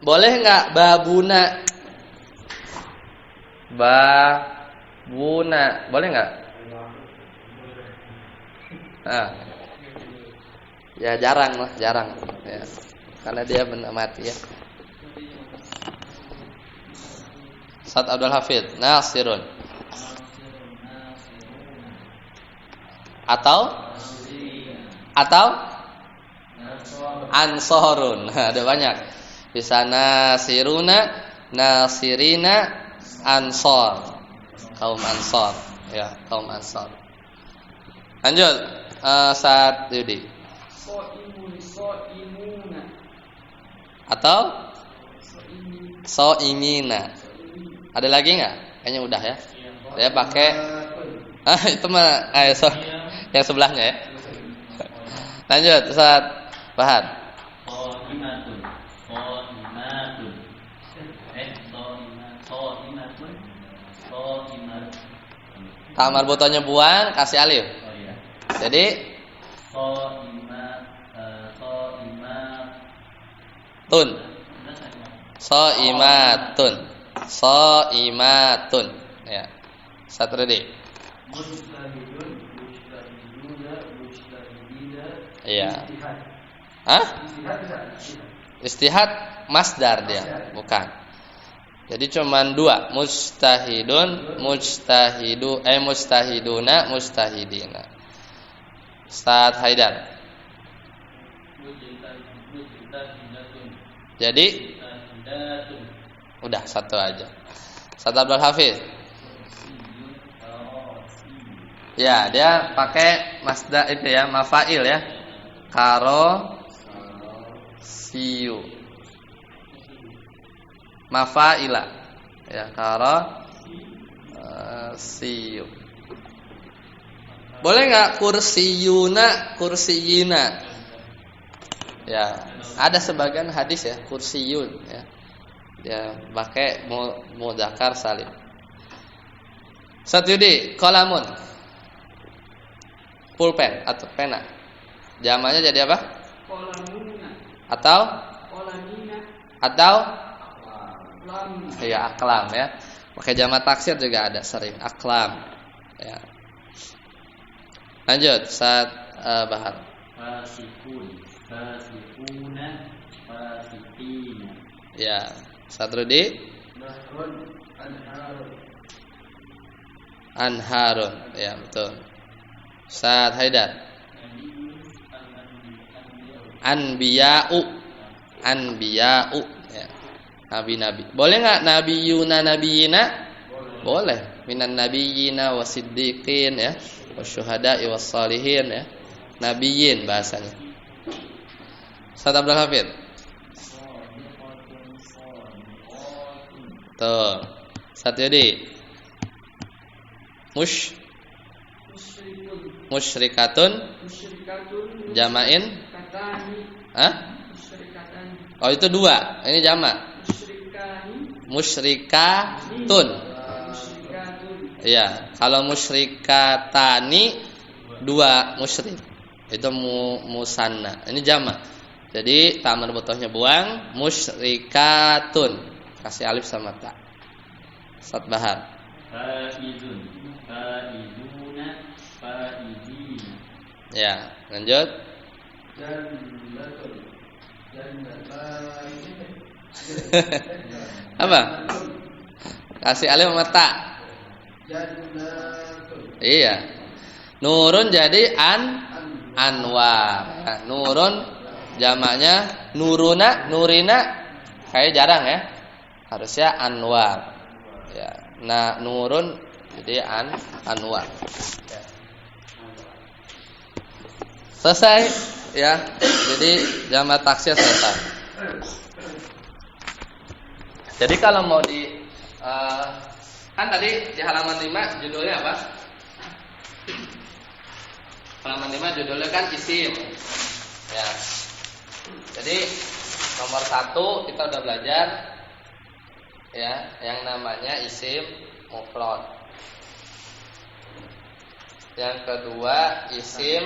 Speaker 1: Boleh enggak babuna? Boleh enggak? Nah. Ya jarang. Ya. karena dia benda mati ya. Ustaz Abdul Hafid, nasirun. Atau ansorun. Ada banyak. Bisa nasiruna, nasirina, ansor. Kaum ansor, ya, kaum ansor. Lanjut, Ustaz Yudi.
Speaker 3: Soimuna.
Speaker 1: Atau soimina. Ada lagi nggak? Kayaknya udah ya. Saya pakai itu mah yang sebelahnya ya. Lanjut, Ustaz Fahad.
Speaker 2: Qaimatun. Qaimatun. Qaimatun.
Speaker 1: Tak marbutonya buang, kasih alif.
Speaker 2: Oh iya.
Speaker 1: Jadi tun. Soimatun. Soimatun. Ya. Satrudi.
Speaker 2: Mujtahidun, mujtahiduna, mujtahidina.
Speaker 1: Iya. Hah? Istihad masdar dia, bukan. Jadi cuman dua, mujtahidun, mujtahiduna, mujtahidina. Ustaz Haidar. Jadi udah satu aja. Ustaz Abdul Hafiz. Ya, dia pakai masdar itu ya, mafail ya. Karo siu. Mafaila. Ya, karo siu. Boleh enggak kursiyuna, kursiyina? Ya, ada sebagian hadis ya, kursiyun ya. Dia pakai mudzakkar salim. Satyudi, qalamun. Pulpen atau pena. Jamannya jadi apa?
Speaker 3: Qalamuna.
Speaker 1: Atau
Speaker 3: Qalamina.
Speaker 1: Lam. Ya, aklam ya. Pakai jamak taksir juga ada sering aklam. Ya. Lanjut, Ustaz Bahar.
Speaker 2: Fasikun, fasikuna, fasikina.
Speaker 1: Ya, Ustaz Rudi.
Speaker 3: Nahrun. Anharun.
Speaker 1: Anharun. Ya, betul. Ustaz Haidar. Anbiya'u. Anbiya'u ya. Nabi-nabi. Boleh enggak nabiyuna nabiyina? Boleh. Minan nabiyina wasiddiqin ya, wasyuhada'i wassalihin ya. Nabiyin bahasanya. Ustaz Abdul Hafid. Tuh. Ustaz Yudi. Musyrikatun.
Speaker 3: Musyrikatun.
Speaker 1: Jamain.
Speaker 3: Katani.
Speaker 1: Hah?
Speaker 3: Musyrikatani.
Speaker 1: Oh, itu dua. Ini jamak.
Speaker 3: Musyrikani.
Speaker 1: Musyrikatun.
Speaker 3: Musyrikatun.
Speaker 1: Iya, kalau musyrikatani dua musyrik. Itu musanna. Ini jamak. Jadi ta marbutohnya buang, musyrikatun. Kasih alif sama ta. Ustaz Bahar.
Speaker 2: Faizun, faizuna, faizina.
Speaker 1: Ya, lanjut.
Speaker 3: Jannatun. Jannatan.
Speaker 1: Apa? Kasih alif sama ta.
Speaker 3: Jannatun.
Speaker 1: Iya. Nurun jadi anwar. Nah, nurun jamaknya nuruna, nurina kayak jarang ya. Harusnya anwar. Ya. Nah, nurun jadi anwar. Ya. Selesai ya. Jadi jamak taksir selesai. Jadi kalau mau kan tadi di halaman 5 judulnya apa? Halaman 5 judulnya kan isim. Ya. Jadi nomor 1 kita udah belajar ya, yang namanya isim mufrad. Yang kedua isim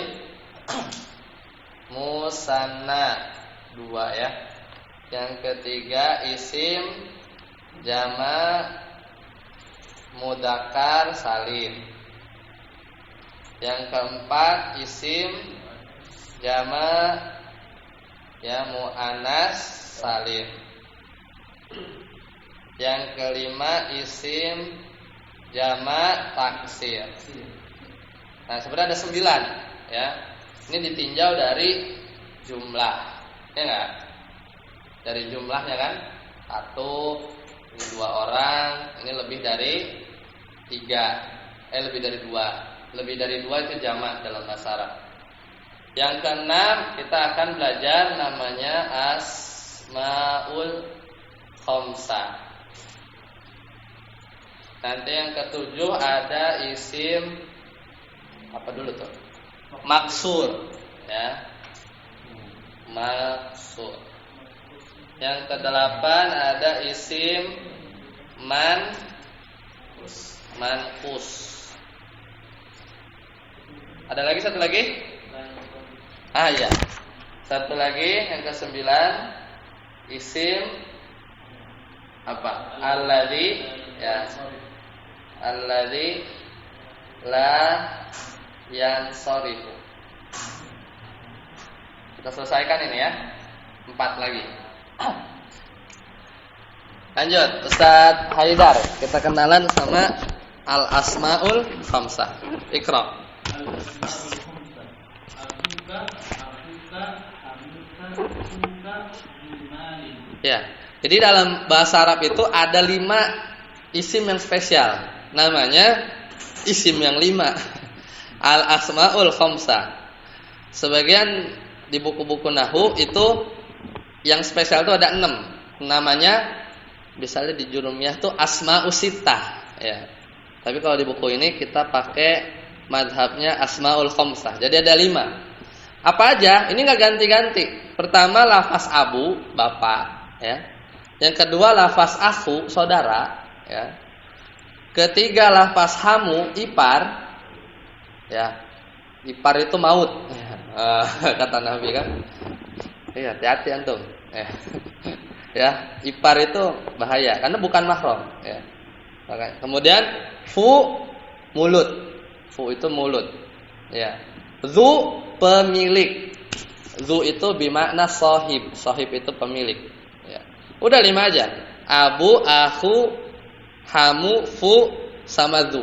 Speaker 1: musanna 2 ya. Yang ketiga isim jamak mudzakkar salim. Yang keempat isim jamak Ya, muannas salim. Yang kelima isim jamak taksir. Nah, sebenarnya ada 9 ya. Ini ditinjau dari jumlah. Ya enggak? Dari jumlahnya kan? 1, ini 2 orang, ini lebih dari 3. Lebih dari 2. Lebih dari 2 itu jamak dalam bahasa Arab. Yang keenam kita akan belajar namanya asmaul khamsah. Nanti yang ketujuh ada isim apa dulu tuh? Maksur, ya. Maksur. Yang kedelapan ada isim manqus. Ada lagi satu lagi? Ya. Satu lagi yang ke-9 isim apa? Alladzi ya. Alladzi la yansarifu. Kita selesaikan ini ya. 4 lagi. Lanjut, Ustaz Haidar. Kita kenalan sama al-asmaul khamsah. Iqra. Ya. Jadi dalam bahasa Arab itu ada 5 isim yang spesial. Namanya isim yang 5. Al-asmaul khamsah. Sebagian di buku-buku nahwu itu yang spesial itu ada 6. Namanya misalnya di Jurumiyah itu asma'us sittah ya. Tapi kalau di buku ini kita pakai madhabnya asmaul khamsah. Jadi ada 5. Apa aja? Ini enggak ganti-ganti. Pertama lafaz abu, bapak ya. Yang kedua lafaz akhu, saudara ya. Ketiga lafaz hamu, ipar ya. Ipar itu maut kata Nabi kan. Iya, hati-hati antum. Ya, ipar itu bahaya karena bukan mahram ya. Kemudian fu mulut. Fu itu mulut. Ya. Zu pemilik. Zu itu bermakna sahib. Sahib itu pemilik. Ya. Udah 5 aja. Abu, akhu, hamu, fu sama zu.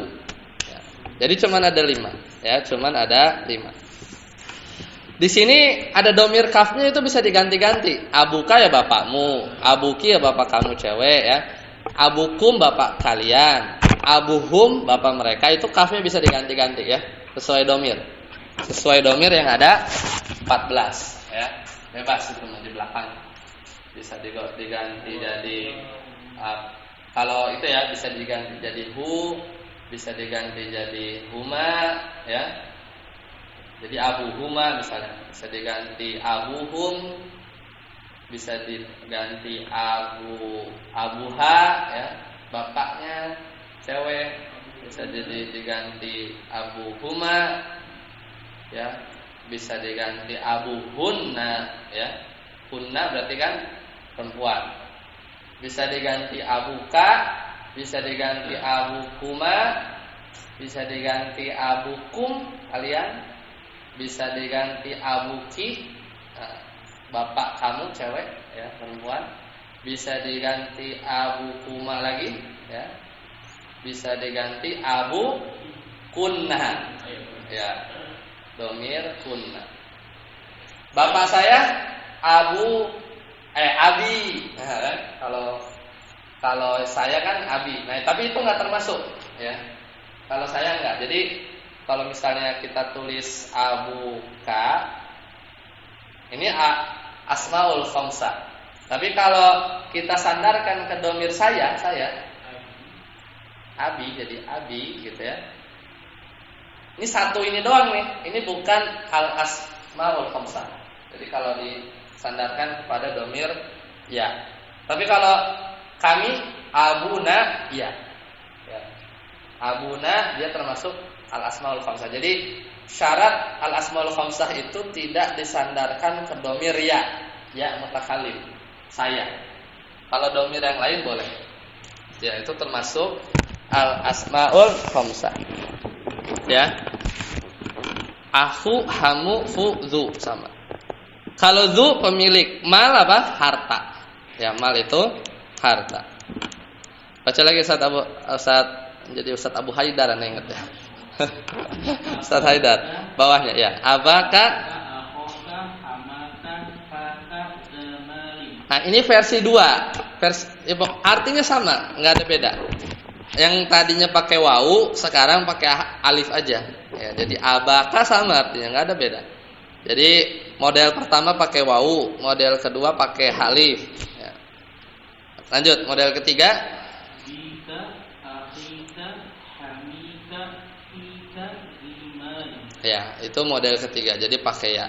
Speaker 1: Ya. Jadi cuman ada 5. Ya, cuman ada 5. Di sini ada domir kafnya itu bisa diganti-ganti. Abuka ya bapakmu, abuki ya bapak kamu cewek ya. Abukum bapak kalian, abuhum bapak mereka, itu kafnya bisa diganti-ganti ya. Sesuai domir. Sesuai domir yang ada 14 ya. Bebas itu di belakang. Bisa diganti jadi kalau itu ya bisa diganti jadi hu, bisa diganti jadi huma ya. Jadi abuhuma misalnya bisa diganti abuhum, bisa diganti abuha ya, bapaknya cewek, bisa jadi diganti abuhuma ya, bisa diganti abuhunna ya. Hunna berarti kan perempuan. Bisa diganti abuka, bisa diganti abukuma, bisa diganti abukum kalian. Bisa diganti abuki, bapak kamu cewek ya, perempuan. Bisa diganti abukuma lagi ya. Bisa diganti abu kunna ya, domir kunna. Bapak saya abi. Kalau saya kan abi. Nah, tapi itu enggak termasuk ya. Kalau saya enggak. Jadi kalau misalnya kita tulis abuka, ini asmaul khamsah. Tapi kalau kita sandarkan ke domir saya abi, jadi abi gitu ya. Ini satu ini doang nih. Ini bukan al asmaul khamsah. Jadi kalau disandarkan kepada domir ya. Tapi kalau kami abuna ya. Abuna dia termasuk al-asmaul khamsah. Jadi syarat al-asmaul khamsah itu tidak disandarkan ke domir ya mutakallim, saya. Kalau domir yang lain boleh. Ya, itu termasuk al-asmaul khamsah. Ya. Akhu, hamu, fu, zu sama. Kalau zu pemilik, mal apa? Harta. Ya, mal itu harta. Baca lagi Ustaz Abu Haidar anda ingat ya. Ustaz Haidar. Bawahnya ya. Abaka. Nah, ini versi 2. Artinya sama, nggak ada beda. Yang tadinya pakai wau, sekarang pakai alif aja. Ya, jadi abaka sama artinya, nggak ada beda. Jadi model pertama pakai wau, model kedua pakai alif. Ya. Lanjut, model ketiga. Ya, itu model ketiga. Jadi pakai ya.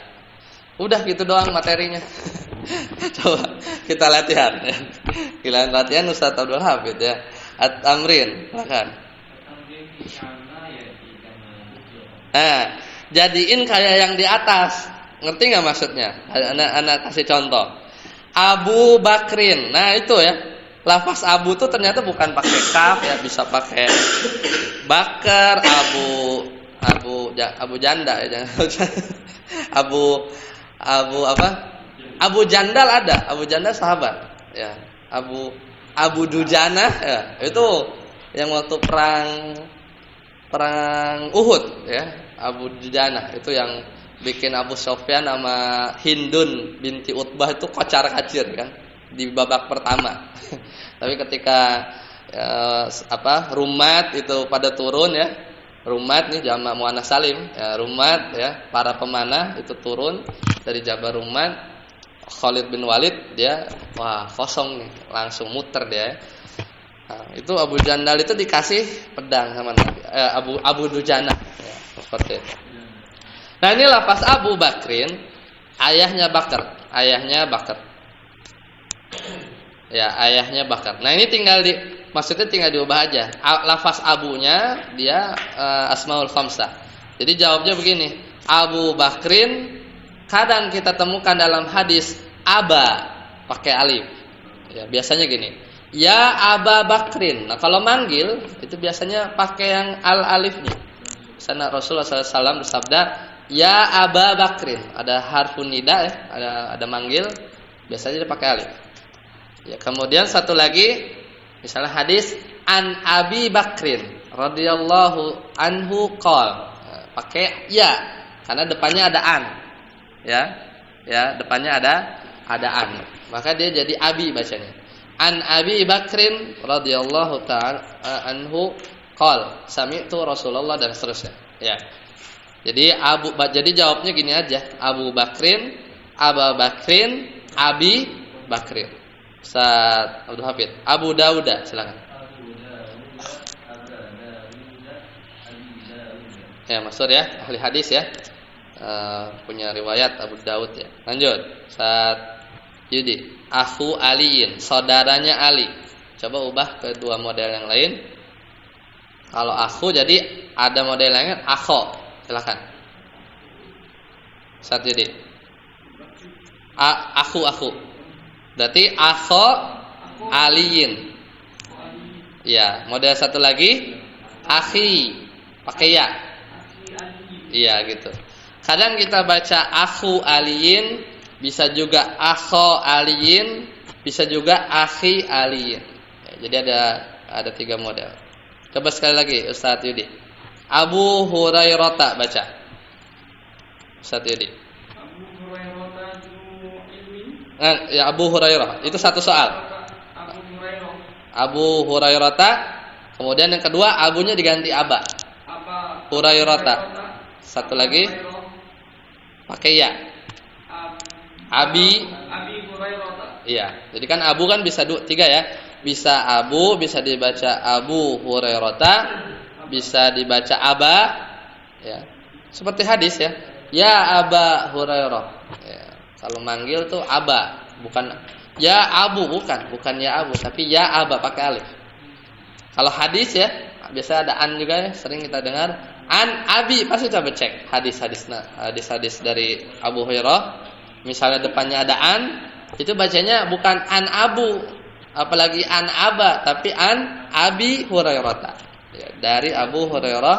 Speaker 1: Udah gitu doang materinya. Coba kita latihan. Giliran latihan Ustaz Abdul Hafid ya. At-tamrin, silakan. Nah, jadiin kayak yang di atas. Ngerti nggak maksudnya? Anak kasih contoh. Abu Bakrin. Nah, itu ya. Lafaz Abu tuh ternyata bukan pakai kaf ya, bisa pakai Bakar, Abu Janda ya, Abu apa? Abu Jandal ada, Abu Jandal sahabat ya. Abu Dujana ya, itu yang waktu perang Uhud ya. Abu Dujana itu yang bikin Abu Sufyan sama Hindun binti Utbah itu kocar-kacir kan di babak pertama. Tapi ketika Rumat itu pada turun ya. Rumat nih jamak muannats salim ya, Rumat ya, para pemanah itu turun dari Jabal Rumat. Khalid bin Walid dia kosong nih, langsung muter dia. Nah, itu Abu Jandal itu dikasih pedang sama Nabi. Abu Dujana ya, seperti itu. Nah, ini lafaz Abu Bakrin, ayahnya Bakar. Ya, ayahnya Bakar. Nah, ini maksudnya tinggal diubah aja. Lafaz abunya dia asmaul khamsah. Jadi jawabnya begini. Abu Bakrin kadang kita temukan dalam hadis aba pakai alif. Ya, biasanya gini. Ya Aba Bakrin. Nah, kalau manggil itu biasanya pakai yang alifnya. Sana Rasulullah SAW bersabda, "Ya Aba Bakrin." Ada harfun nida ya, ada manggil, biasanya dia pakai alif. Ya, kemudian satu lagi misalnya hadis an Abi Bakrin radhiyallahu anhu qol. Pakai ya karena depannya ada an. Ya, depannya ada an. Maka dia jadi Abi bacanya. An Abi Bakrin radhiyallahu ta'ala anhu qol. Sami'tu Rasulullah dan seterusnya. Ya. Jadi jawabnya gini aja. Abu Bakrin, Aba Bakrin, Abi Bakrin. Ustaz Abdul Hafid. Abu Dauda, silakan. Ya, Mas Sur ya, ahli hadis ya. Punya riwayat Abu Daud ya. Lanjut. Ustaz Yudi. Akhu Aliin, saudaranya Ali. Coba ubah ke dua model yang lain. Kalau akhu jadi ada model lain akho. Silakan. Ustaz Yudi. Akhu. Berarti akho aliin. Ya, model satu lagi akhi pakai ya. Iya gitu. Kadang kita baca akhu aliin, bisa juga akho aliin, bisa juga akhi aliin. Ya, jadi ada 3 model. Coba sekali lagi Ustaz Yudi. Abu Hurairah baca. Ustaz Yudi. Ya Abu Hurairah itu satu soal. Abu Hurairah. Kemudian yang kedua abunya diganti aba. Hurairah. Satu lagi pakai ya. Abi Hurairah. Iya. Jadi kan abu kan bisa 3 ya. Bisa abu, bisa dibaca Abu Hurairah, bisa dibaca aba. Ya. Seperti hadis ya. Ya Aba Hurairah. Ya. Kalau manggil tuh aba, bukan ya abu, bukan ya abu, tapi ya aba pakai alif. Kalau hadis ya, biasa ada an juga ya, sering kita dengar an abi, pasti coba cek hadis dari Abu Hurairah. Misalnya depannya ada an, itu bacanya bukan an abu, apalagi an aba, tapi an Abi Hurairah. Ya, dari Abu Hurairah,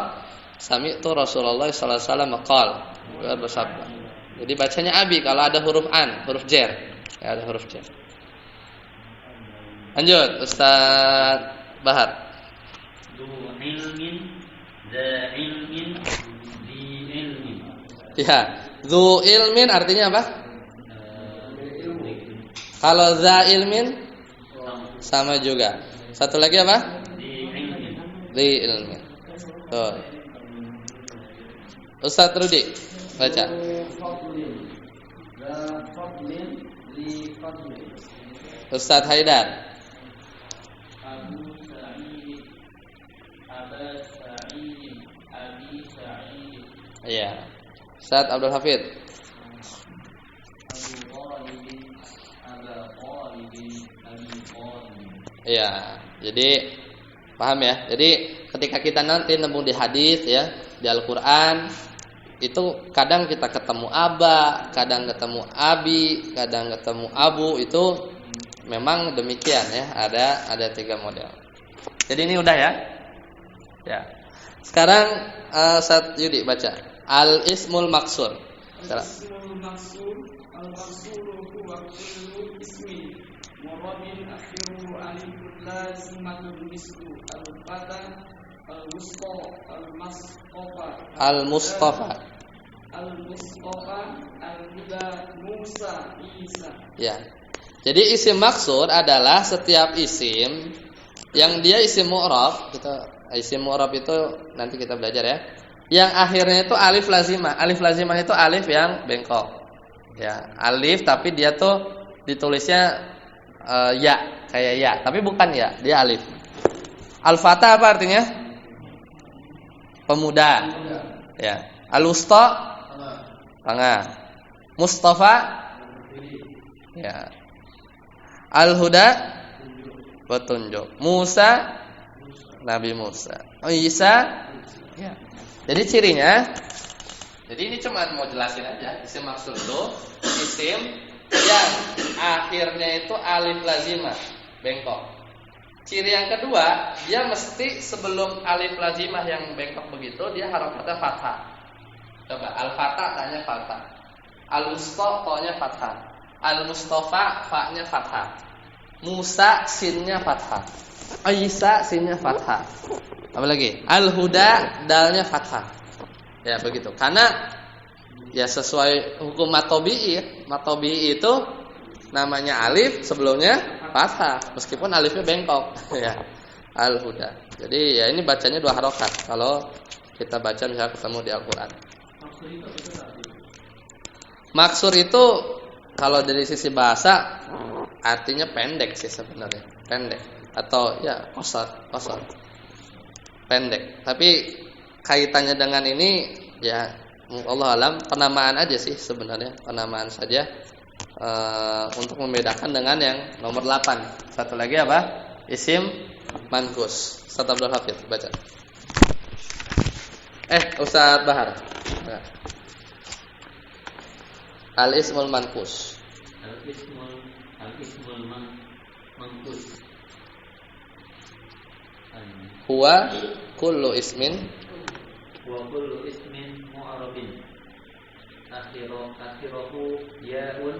Speaker 1: sami'tu Rasulullah sallallahu alaihi wasallam qala, bersabda. Jadi bacanya abi kalau ada huruf an, huruf jar. Ya, ada huruf jar. Lanjut, Ustaz Bahar.
Speaker 2: Du ilmin, za ilmin, di ilmin.
Speaker 1: Ya, zu ilmin artinya apa? Kalau za ilmin sama juga. Satu lagi apa?
Speaker 2: Di ilmin.
Speaker 1: Di ilmin. Tuh. Ustaz Rudi, baca. Ustaz Haidar.
Speaker 3: Abu Sa'id, Aba Sa'id, Abi Sa'id,
Speaker 1: Iya. Ustaz Abdul Hafid.
Speaker 3: Abu Ghalib, Aba Ghalib, Abi Ghalib.
Speaker 1: Iya. Jadi paham ya? Jadi ketika kita nanti nemu di hadis ya, di Al-Qur'an itu kadang kita ketemu aba, kadang ketemu abi, kadang ketemu abu, itu memang demikian ya, ada 3 model. Jadi ini udah ya. Ya. Sekarang Ustaz Yudi baca al-ismul maksur.
Speaker 3: Al-ismul maksur, al-maksuru huwa kullu ismin murabin akhiru alifun lazimatun mislu al-fatah, al-wusta, al-mustafa,
Speaker 1: Al-Mustafa.
Speaker 3: al-mustafa, al-huda, Musa, Isa.
Speaker 1: Ya. Jadi isim maksur adalah setiap isim yang dia isim mu'rab. Isim mu'rab itu nanti kita belajar ya. Yang akhirnya itu alif lazimah. Alif lazimah itu alif yang bengkok. Ya, alif tapi dia tuh ditulisnya ya, kayak ya, tapi bukan ya, dia alif. Al-Fatah apa artinya? Pemuda. Ya. Al-Wusta tengah. Mustafa ya. Al-Huda petunjuk. Musa Nabi Musa. Isa ya. Jadi cirinya, jadi ini cuma mau jelasin aja. Isim maksud itu isim yang akhirnya itu alif lazimah, bengkok. Ciri yang kedua, dia mesti sebelum alif lazimah yang bengkok begitu, dia harokatnya fathah. Coba al-fatah tanya fathah. Al-wusta ta-nya fathah. Al-mustafa fa-nya fathah. Musa sinnya fathah. Isa sinnya fathah. Apa lagi? Al-huda dalnya fathah. Ya begitu. Karena ya sesuai hukum matobi'i. Matobi'i itu namanya alif sebelumnya fathah, meskipun alifnya bengkok. Ya. Al-huda. Jadi ya ini bacanya 2 harokat. Kalau kita baca misalnya ketemu di Al-Qur'an. Maksur itu kalau dari sisi bahasa artinya pendek sih sebenarnya, pendek atau ya qasar. Pendek. Tapi kaitannya dengan ini ya Allah alam penamaan aja sih sebenarnya, penamaan saja untuk membedakan dengan yang nomor 8. Satu lagi apa? Isim manqus. Ustaz Abdul Hafid baca. Ustaz Bahar. Nah. Al-ismul manqus.
Speaker 2: Al-ismul manqus.
Speaker 1: Huwa kullu ismin
Speaker 2: Wa kullu ismin mu'arabin akhirahu ya'un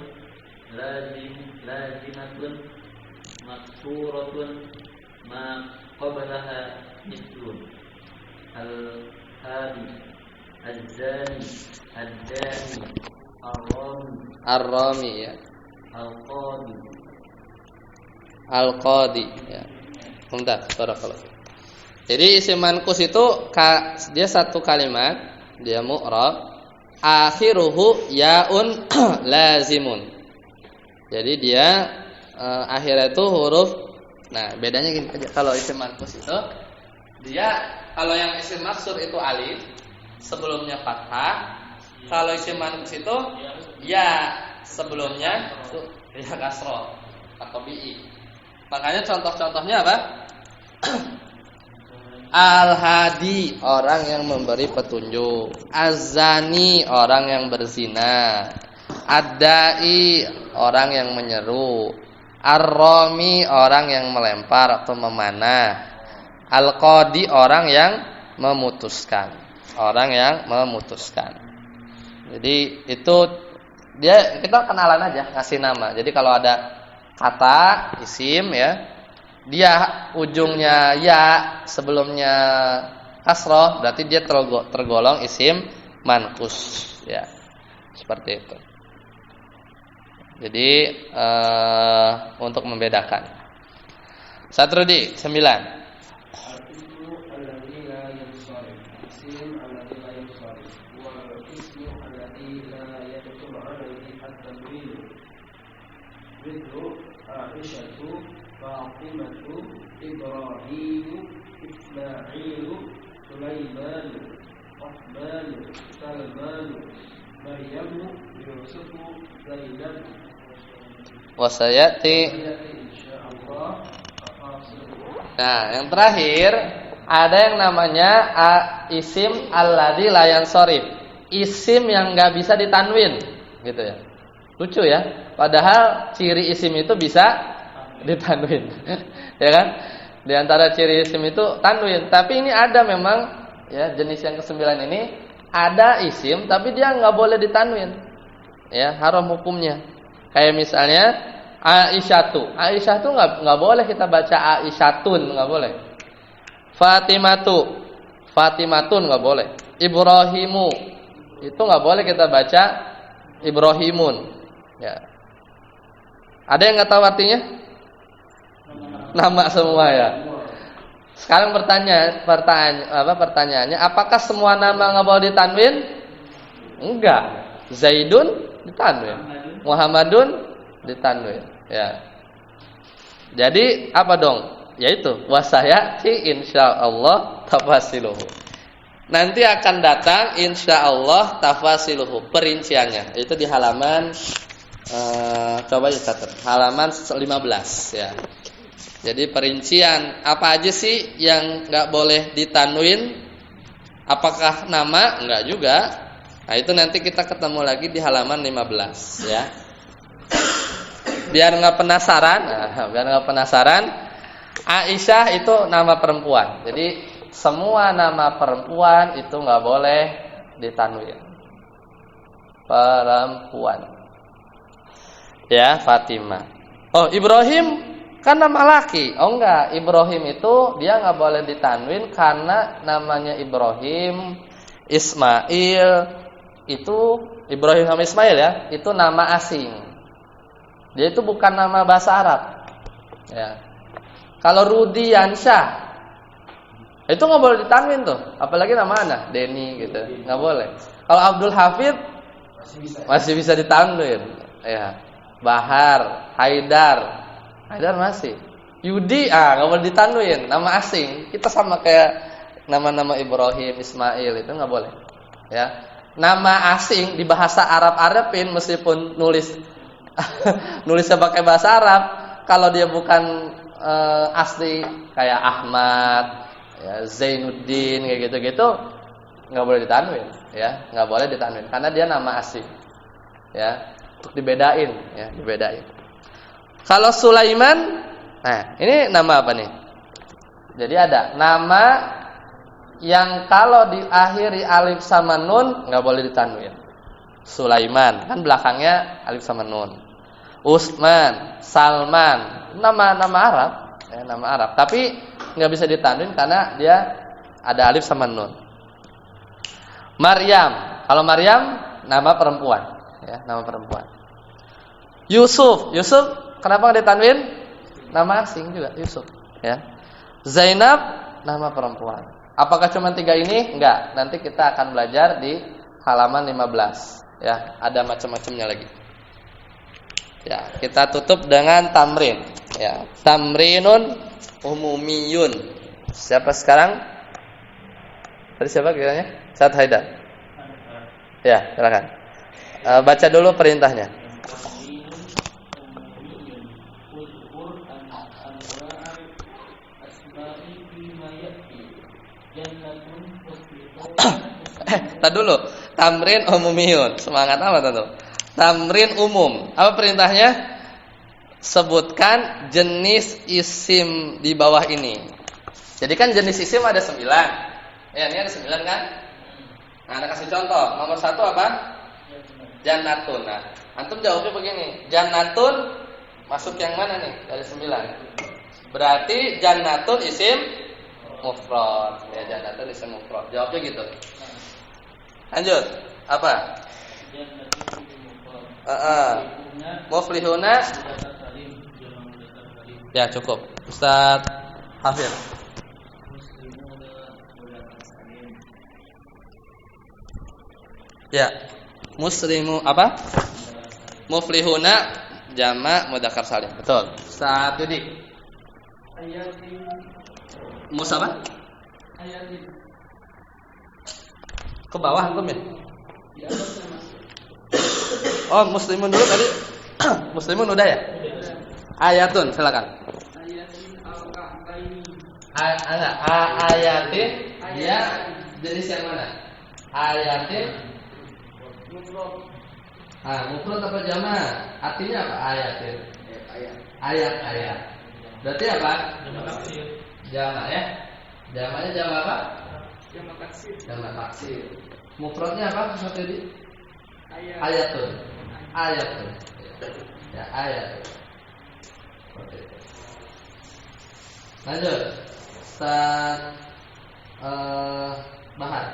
Speaker 2: lazimatun maksuratun ma qablaha mislun al-hadi az-zani ad-dani
Speaker 1: ar-rami ya.
Speaker 2: al-qadi
Speaker 1: Al-qadi ya. Bentar, barakallahu. Jadi isim manqus itu dia satu kalimat, dia mu'rab, akhiruhu yaun lazimun. Jadi dia akhirnya itu huruf. Nah, bedanya gini aja. Kalau isim manqus itu dia kalau yang isim maksur itu alif, sebelumnya fathah. Kalau isim manqus itu ya, sebelumnya itu ya kasroh atau bi. Makanya contoh-contohnya apa? Al-hadi, orang yang memberi petunjuk. Az-zani, orang yang berzina. Ad-da'i, orang yang menyeru. Ar-rami, orang yang melempar atau memanah. Al-qadi, orang yang memutuskan. Orang yang memutuskan. Jadi itu kita kenalan aja, ngasih nama. Jadi kalau ada kata isim ya, dia ujungnya ya, sebelumnya kasroh, berarti dia tergolong isim manqus ya. Seperti itu. Jadi untuk membedakan. Satrudi 9. Wasayati. Nah, yang terakhir ada yang namanya isim alladzi la yansharif. Isim yang enggak bisa ditanwin, gitu ya. Lucu ya. Padahal ciri isim itu bisa ditanwin. Ya kan? Di antara ciri isim itu tanwin, tapi ini ada memang ya jenis yang ke-9 ini ada isim tapi dia enggak boleh ditanwin. Ya, haram hukumnya. Kayak misalnya Aisyatu. Aisyah tuh nggak boleh kita baca Aisyatun, nggak boleh. Fatimatun nggak boleh. Ibrahimu itu nggak boleh kita baca Ibrahimun. Ya. Ada yang nggak tahu artinya? Nama semua ya. Sekarang pertanyaannya, apakah semua nama nggak boleh ditanwin? Enggak. Zaidun ditanwin, Muhammadun ditanwin, ya. Jadi apa dong? Yaitu wasayati insyaallah tafasiluhu. Nanti akan datang insyaallah tafasiluhu, perinciannya. Itu di halaman coba dicatat. Halaman 15 ya. Jadi perincian apa aja sih yang enggak boleh ditanwin? Apakah nama? Enggak juga. Nah, itu nanti kita ketemu lagi di halaman 15 ya. Biar enggak penasaran, Aisyah itu nama perempuan. Jadi semua nama perempuan itu enggak boleh ditanwin. Perempuan. Ya, Fatimah. Oh, Ibrahim kan nama laki. Oh enggak, Ibrahim itu dia enggak boleh ditanwin karena namanya Ibrahim, Ismail. Itu Ibrahim sama Ismail ya, itu nama asing. Dia itu bukan nama bahasa Arab. Ya. Kalau Rudiansyah itu nggak boleh ditanwin tuh, apalagi nama anak Denny gitu, nggak boleh. Kalau Abdul Hafid masih bisa ditanwin. Ya. Bahar, Haidar masih. Yudi nggak boleh ditanwin, nama asing. Kita sama kayak nama-nama Ibrahim, Ismail itu nggak boleh. Ya. Nama asing di bahasa Arab-Arabin meskipun nulisnya pakai bahasa Arab, kalau dia bukan asli kayak Ahmad, ya, Zainuddin kayak gitu-gitu nggak boleh ditanwin, ya, nggak boleh ditanwin karena dia nama asing, ya, untuk dibedain, ya, dibedain. Kalau Sulaiman, nah ini nama apa nih? Jadi ada nama yang kalau diakhiri alif sama nun nggak boleh ditanwin. Sulaiman kan belakangnya alif sama nun. Utsman, Salman, nama-nama Arab, ya, nama Arab. Tapi nggak bisa ditanwin karena dia ada alif sama nun. Maryam, kalau Maryam nama perempuan, ya, nama perempuan. Yusuf kenapa nggak ditanwin? Nama asing juga Yusuf, ya. Zainab nama perempuan. Apakah cuma 3 ini? Enggak. Nanti kita akan belajar di halaman 15. Ya, ada macam-macamnya lagi. Ya, kita tutup dengan tamrin. Ya, tamrinun umumiyun. Siapa sekarang? Tadi siapa kiranya? Saat Haidar. Ya, silakan. Baca dulu perintahnya. Tadi dulu, tamrin umumiyun. Semangat apa tuh? Tamrin umum. Apa perintahnya? Sebutkan jenis isim di bawah ini. Jadi kan jenis isim ada 9. Ya, ini ada 9 kan? Nah, ada kasih contoh. Nomor 1 apa? Jannatun. Nah, Antum jawabnya begini, jannatun masuk yang mana nih dari 9? Berarti jannatun isim mufrad. Ya, jannatun isim mufrad. Jawabnya gitu. Lanjut. Apa? Muflihuna. Ya, cukup. Ustaz Hafir. Ya. Muslimu apa? Muflihuna jamak mudzakkar salim. Betul. Ustaz Yudi.
Speaker 3: Ayatin.
Speaker 1: Mus apa?
Speaker 3: Ayatin.
Speaker 1: Ke bawah antum ya?
Speaker 3: Di atasnya Mas.
Speaker 1: Oh, muslimun dulu tadi. Muslimun udah ya? Ayatun, silakan.
Speaker 3: Ayatin al-ka'baini.
Speaker 1: Ayatin dia jenis yang mana? Ayatin
Speaker 3: Mufrad.
Speaker 1: mufrad apa jamak? Artinya apa ayatin? Ayat. Berarti apa? Jamak ya. Jamaknya jamak apa?
Speaker 3: Jamak taksir.
Speaker 1: Jamak taksir. Mufradnya apa? Tadi?
Speaker 3: Ayat.
Speaker 1: Ayatun. Ya, ayat. Oke. Lanjut. Ustaz Bahar.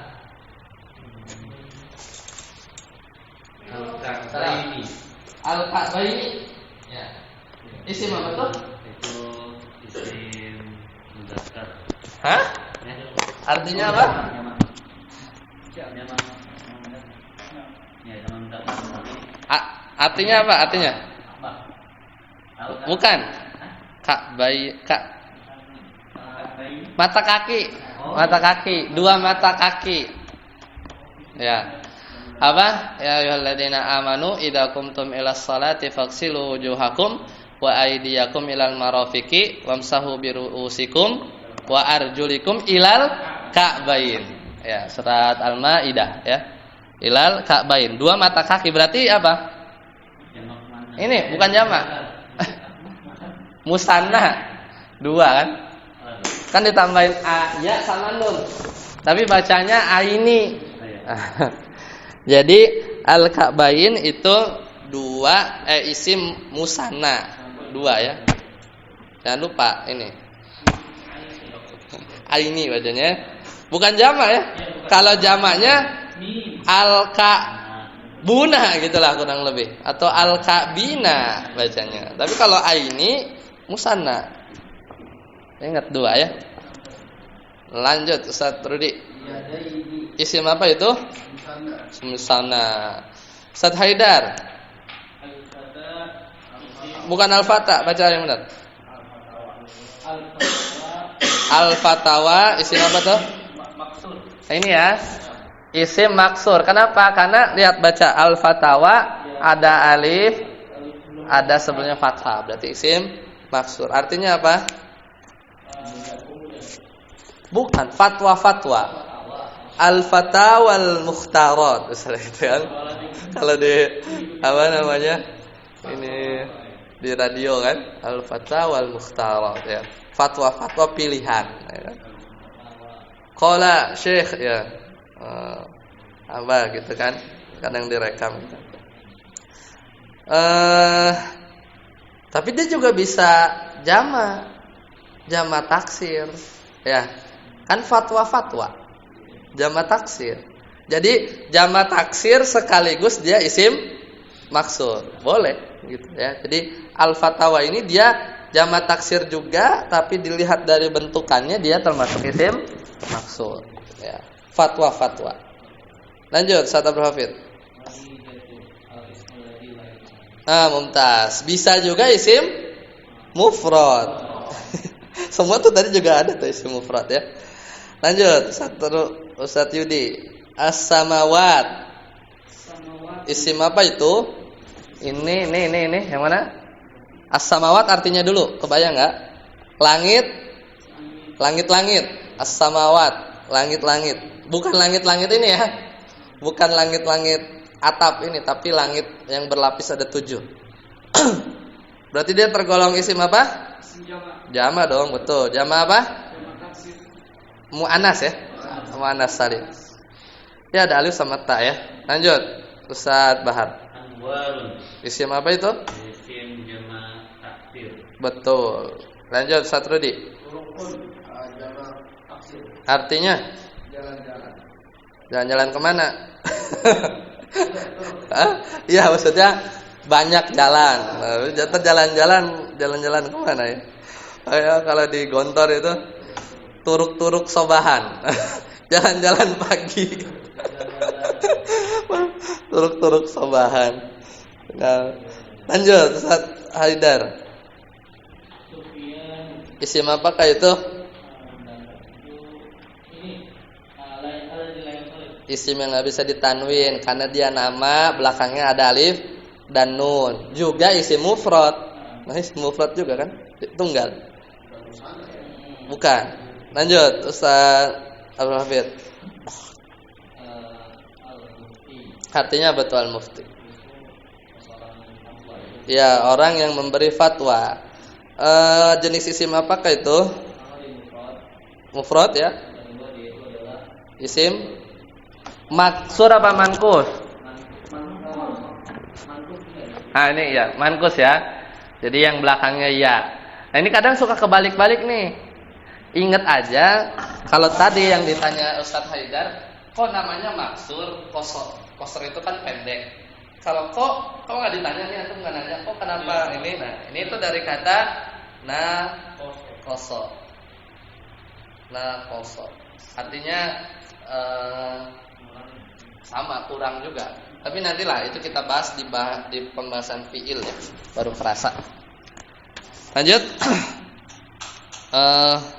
Speaker 2: Al-Ka'baini.
Speaker 1: Al-Ka'baini. Ya. Isim apa tuh?
Speaker 2: Itu isim mudzakkar.
Speaker 1: Hah?
Speaker 2: Ya.
Speaker 1: Artinya apa?
Speaker 2: Jamak. Ya, jamak mudzakkar.
Speaker 1: Artinya apa? Artinya?
Speaker 2: Apa?
Speaker 1: Bukan. Ka'bai.
Speaker 2: Al-Ka'baini.
Speaker 1: Mata kaki. Mata kaki. Dua mata kaki. Ya. Apa? Ya ayyuhalladzina amanu idza qumtum ilas salati faghsilu wujuhakum wa aydiyakum ilal marafiqi wamsahu biruusikum wa arjulikum ilal ka'bain. Ya, surat Al-Maidah ya. Ilal ka'bain. Dua mata kaki berarti apa?
Speaker 2: Jamak mana?
Speaker 1: Ini bukan jamak. Musanna. Dua kan? Kan ditambahin a ya sama nun. Tapi bacanya aini. Jadi al-ka'bain itu dua isim musanna. Dua ya. Jangan lupa ini. Aini bacanya. Bukan jamak ya. Kalau jamaknya al-ka'buna gitulah kurang lebih atau al-ka'bina bacanya. Tapi kalau aini musanna. Ingat dua ya. Lanjut Ustaz Rudi. Isim apa itu? Musanna. Ustaz Haidar. Bukan al-fata, baca yang benar. Al-fatawa isim apa tuh? Ini ya. Isim maksur. Kenapa? Karena lihat baca al-fatawa ada alif, ada sebelumnya fathah. Berarti isim maksur. Artinya apa? Bukan fatwa-fatwa. Al-fatawal mukhtarat misalnya gitu kan. Kalau di apa namanya? Ini di radio kan, al-fatawal mukhtarat ya. Fatwa-fatwa pilihan ya. Qala Syekh ya. Apa gitu kan? Kadang direkam gitu. Tapi dia juga bisa jama taksir ya. Kan fatwa-fatwa jama taksir. Jadi jama taksir sekaligus dia isim maksur. Boleh gitu ya. Jadi al-fatawa ini dia jama taksir juga, tapi dilihat dari bentukannya dia termasuk isim maksur ya. Fatwa-fatwa. Lanjut Ustaz Abdul Hafid. Mumtaz. Bisa juga isim mufrad. Semua tuh tadi juga ada tuh isim mufrad ya. Lanjut Ustaz Yudi. As-samawat. Isim apa itu? Ini yang mana? As-samawat artinya dulu, kebayang enggak? Langit. As-samawat, langit-langit. Bukan langit-langit ini ya. Bukan langit-langit atap ini, tapi langit yang berlapis ada 7. Berarti dia tergolong isim apa? Jama dong, betul. Jama apa? Mu'annas ya. Mu'annas salim. Ya ada alif sama ta ya. Lanjut Ustaz Bahar.
Speaker 2: Ahwarun.
Speaker 1: Isim apa itu?
Speaker 2: Isim jamak taksir.
Speaker 1: Betul. Lanjut Satrudi.
Speaker 3: Turukun jamak taksir.
Speaker 1: Artinya
Speaker 3: Jalan-jalan.
Speaker 1: jalan-jalan kemana? Hah? Iya, maksudnya banyak jalan. Jatuh jalan-jalan kemana ya? Kayak kalau di Gontor itu turuk-turuk sobahan. Jalan-jalan pagi. Turuk-turuk sobahan. Nah, lanjut Ustaz Haidar. Isim apakah itu? Isim yang nggak bisa ditanwin karena dia nama belakangnya ada alif dan nun. Juga isim mufrad. Nah, isim mufrad juga kan? Tunggal. Bukan. Lanjut Ustaz Abdul Hafid. Artinya betul al-mufti. Ya, orang yang memberi fatwa. Jenis isim apakah itu? Mufrad ya. Isim maksur apa mankus? Nah ini ya, mankus ya. Jadi yang belakangnya ya. Nah ini kadang suka kebalik-balik nih. Ingat aja, kalau tadi yang ditanya Ustadz Haidar, kok namanya maksur, kosor itu kan pendek. Kalau kok nggak ditanya nih, antum nggak nanya, kok kenapa ini? Nah ini itu dari kata kosor. Kosor. Artinya sama, kurang juga. Tapi nantilah itu kita bahas di pembahasan fiil ya, baru kerasa. Lanjut.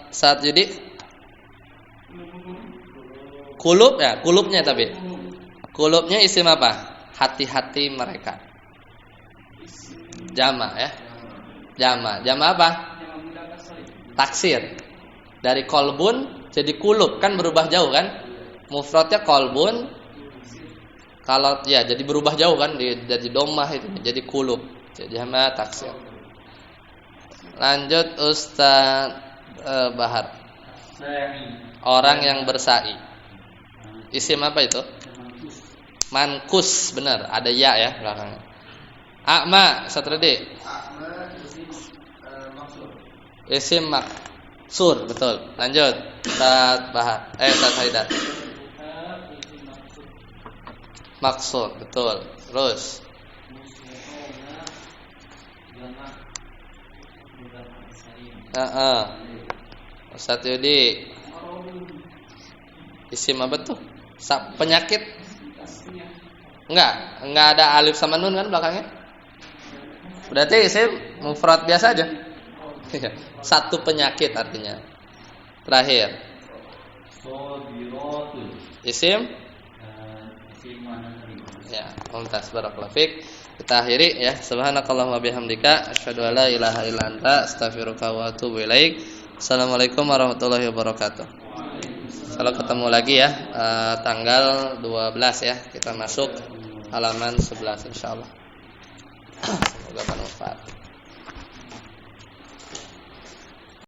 Speaker 1: Saat Yudi. Kulub ya, kulubnya tapi. Kulubnya isim apa? Hati-hati mereka. Jama ya. Jama apa? Taksir. Dari kolbun jadi kulub kan berubah jauh kan? Mufradnya kolbun. Kalau ya jadi berubah jauh kan, jadi domah itu jadi kulub. Jadi jama taksir. Lanjut Ustaz Bahar. Orang yang bersa'i. Isim apa itu? Mankus, benar. Ada ya belakangnya. A'ma, Satrudi.
Speaker 3: A'ma isim maksur.
Speaker 1: Isim maksur, betul. Lanjut Ustaz Bahar. Ustaz Haidar. Maksur, betul. Terus Ustaz Yudi. Isim apa tuh? Penyakit? Enggak ada alif sama nun kan belakangnya? Berarti isim mufrad biasa aja. Satu penyakit artinya. Terakhir. Isim? Ya, mumtaz, barakallahu fik. Kita akhiri ya. Subhanakallahumma bihamdika asyhadu an la ilaha illa anta astaghfiruka wa atubu ilaik. Assalamualaikum warahmatullahi wabarakatuh. Kalau ketemu lagi ya tanggal 12 ya, kita masuk halaman 11 insyaallah. Semoga bermanfaat.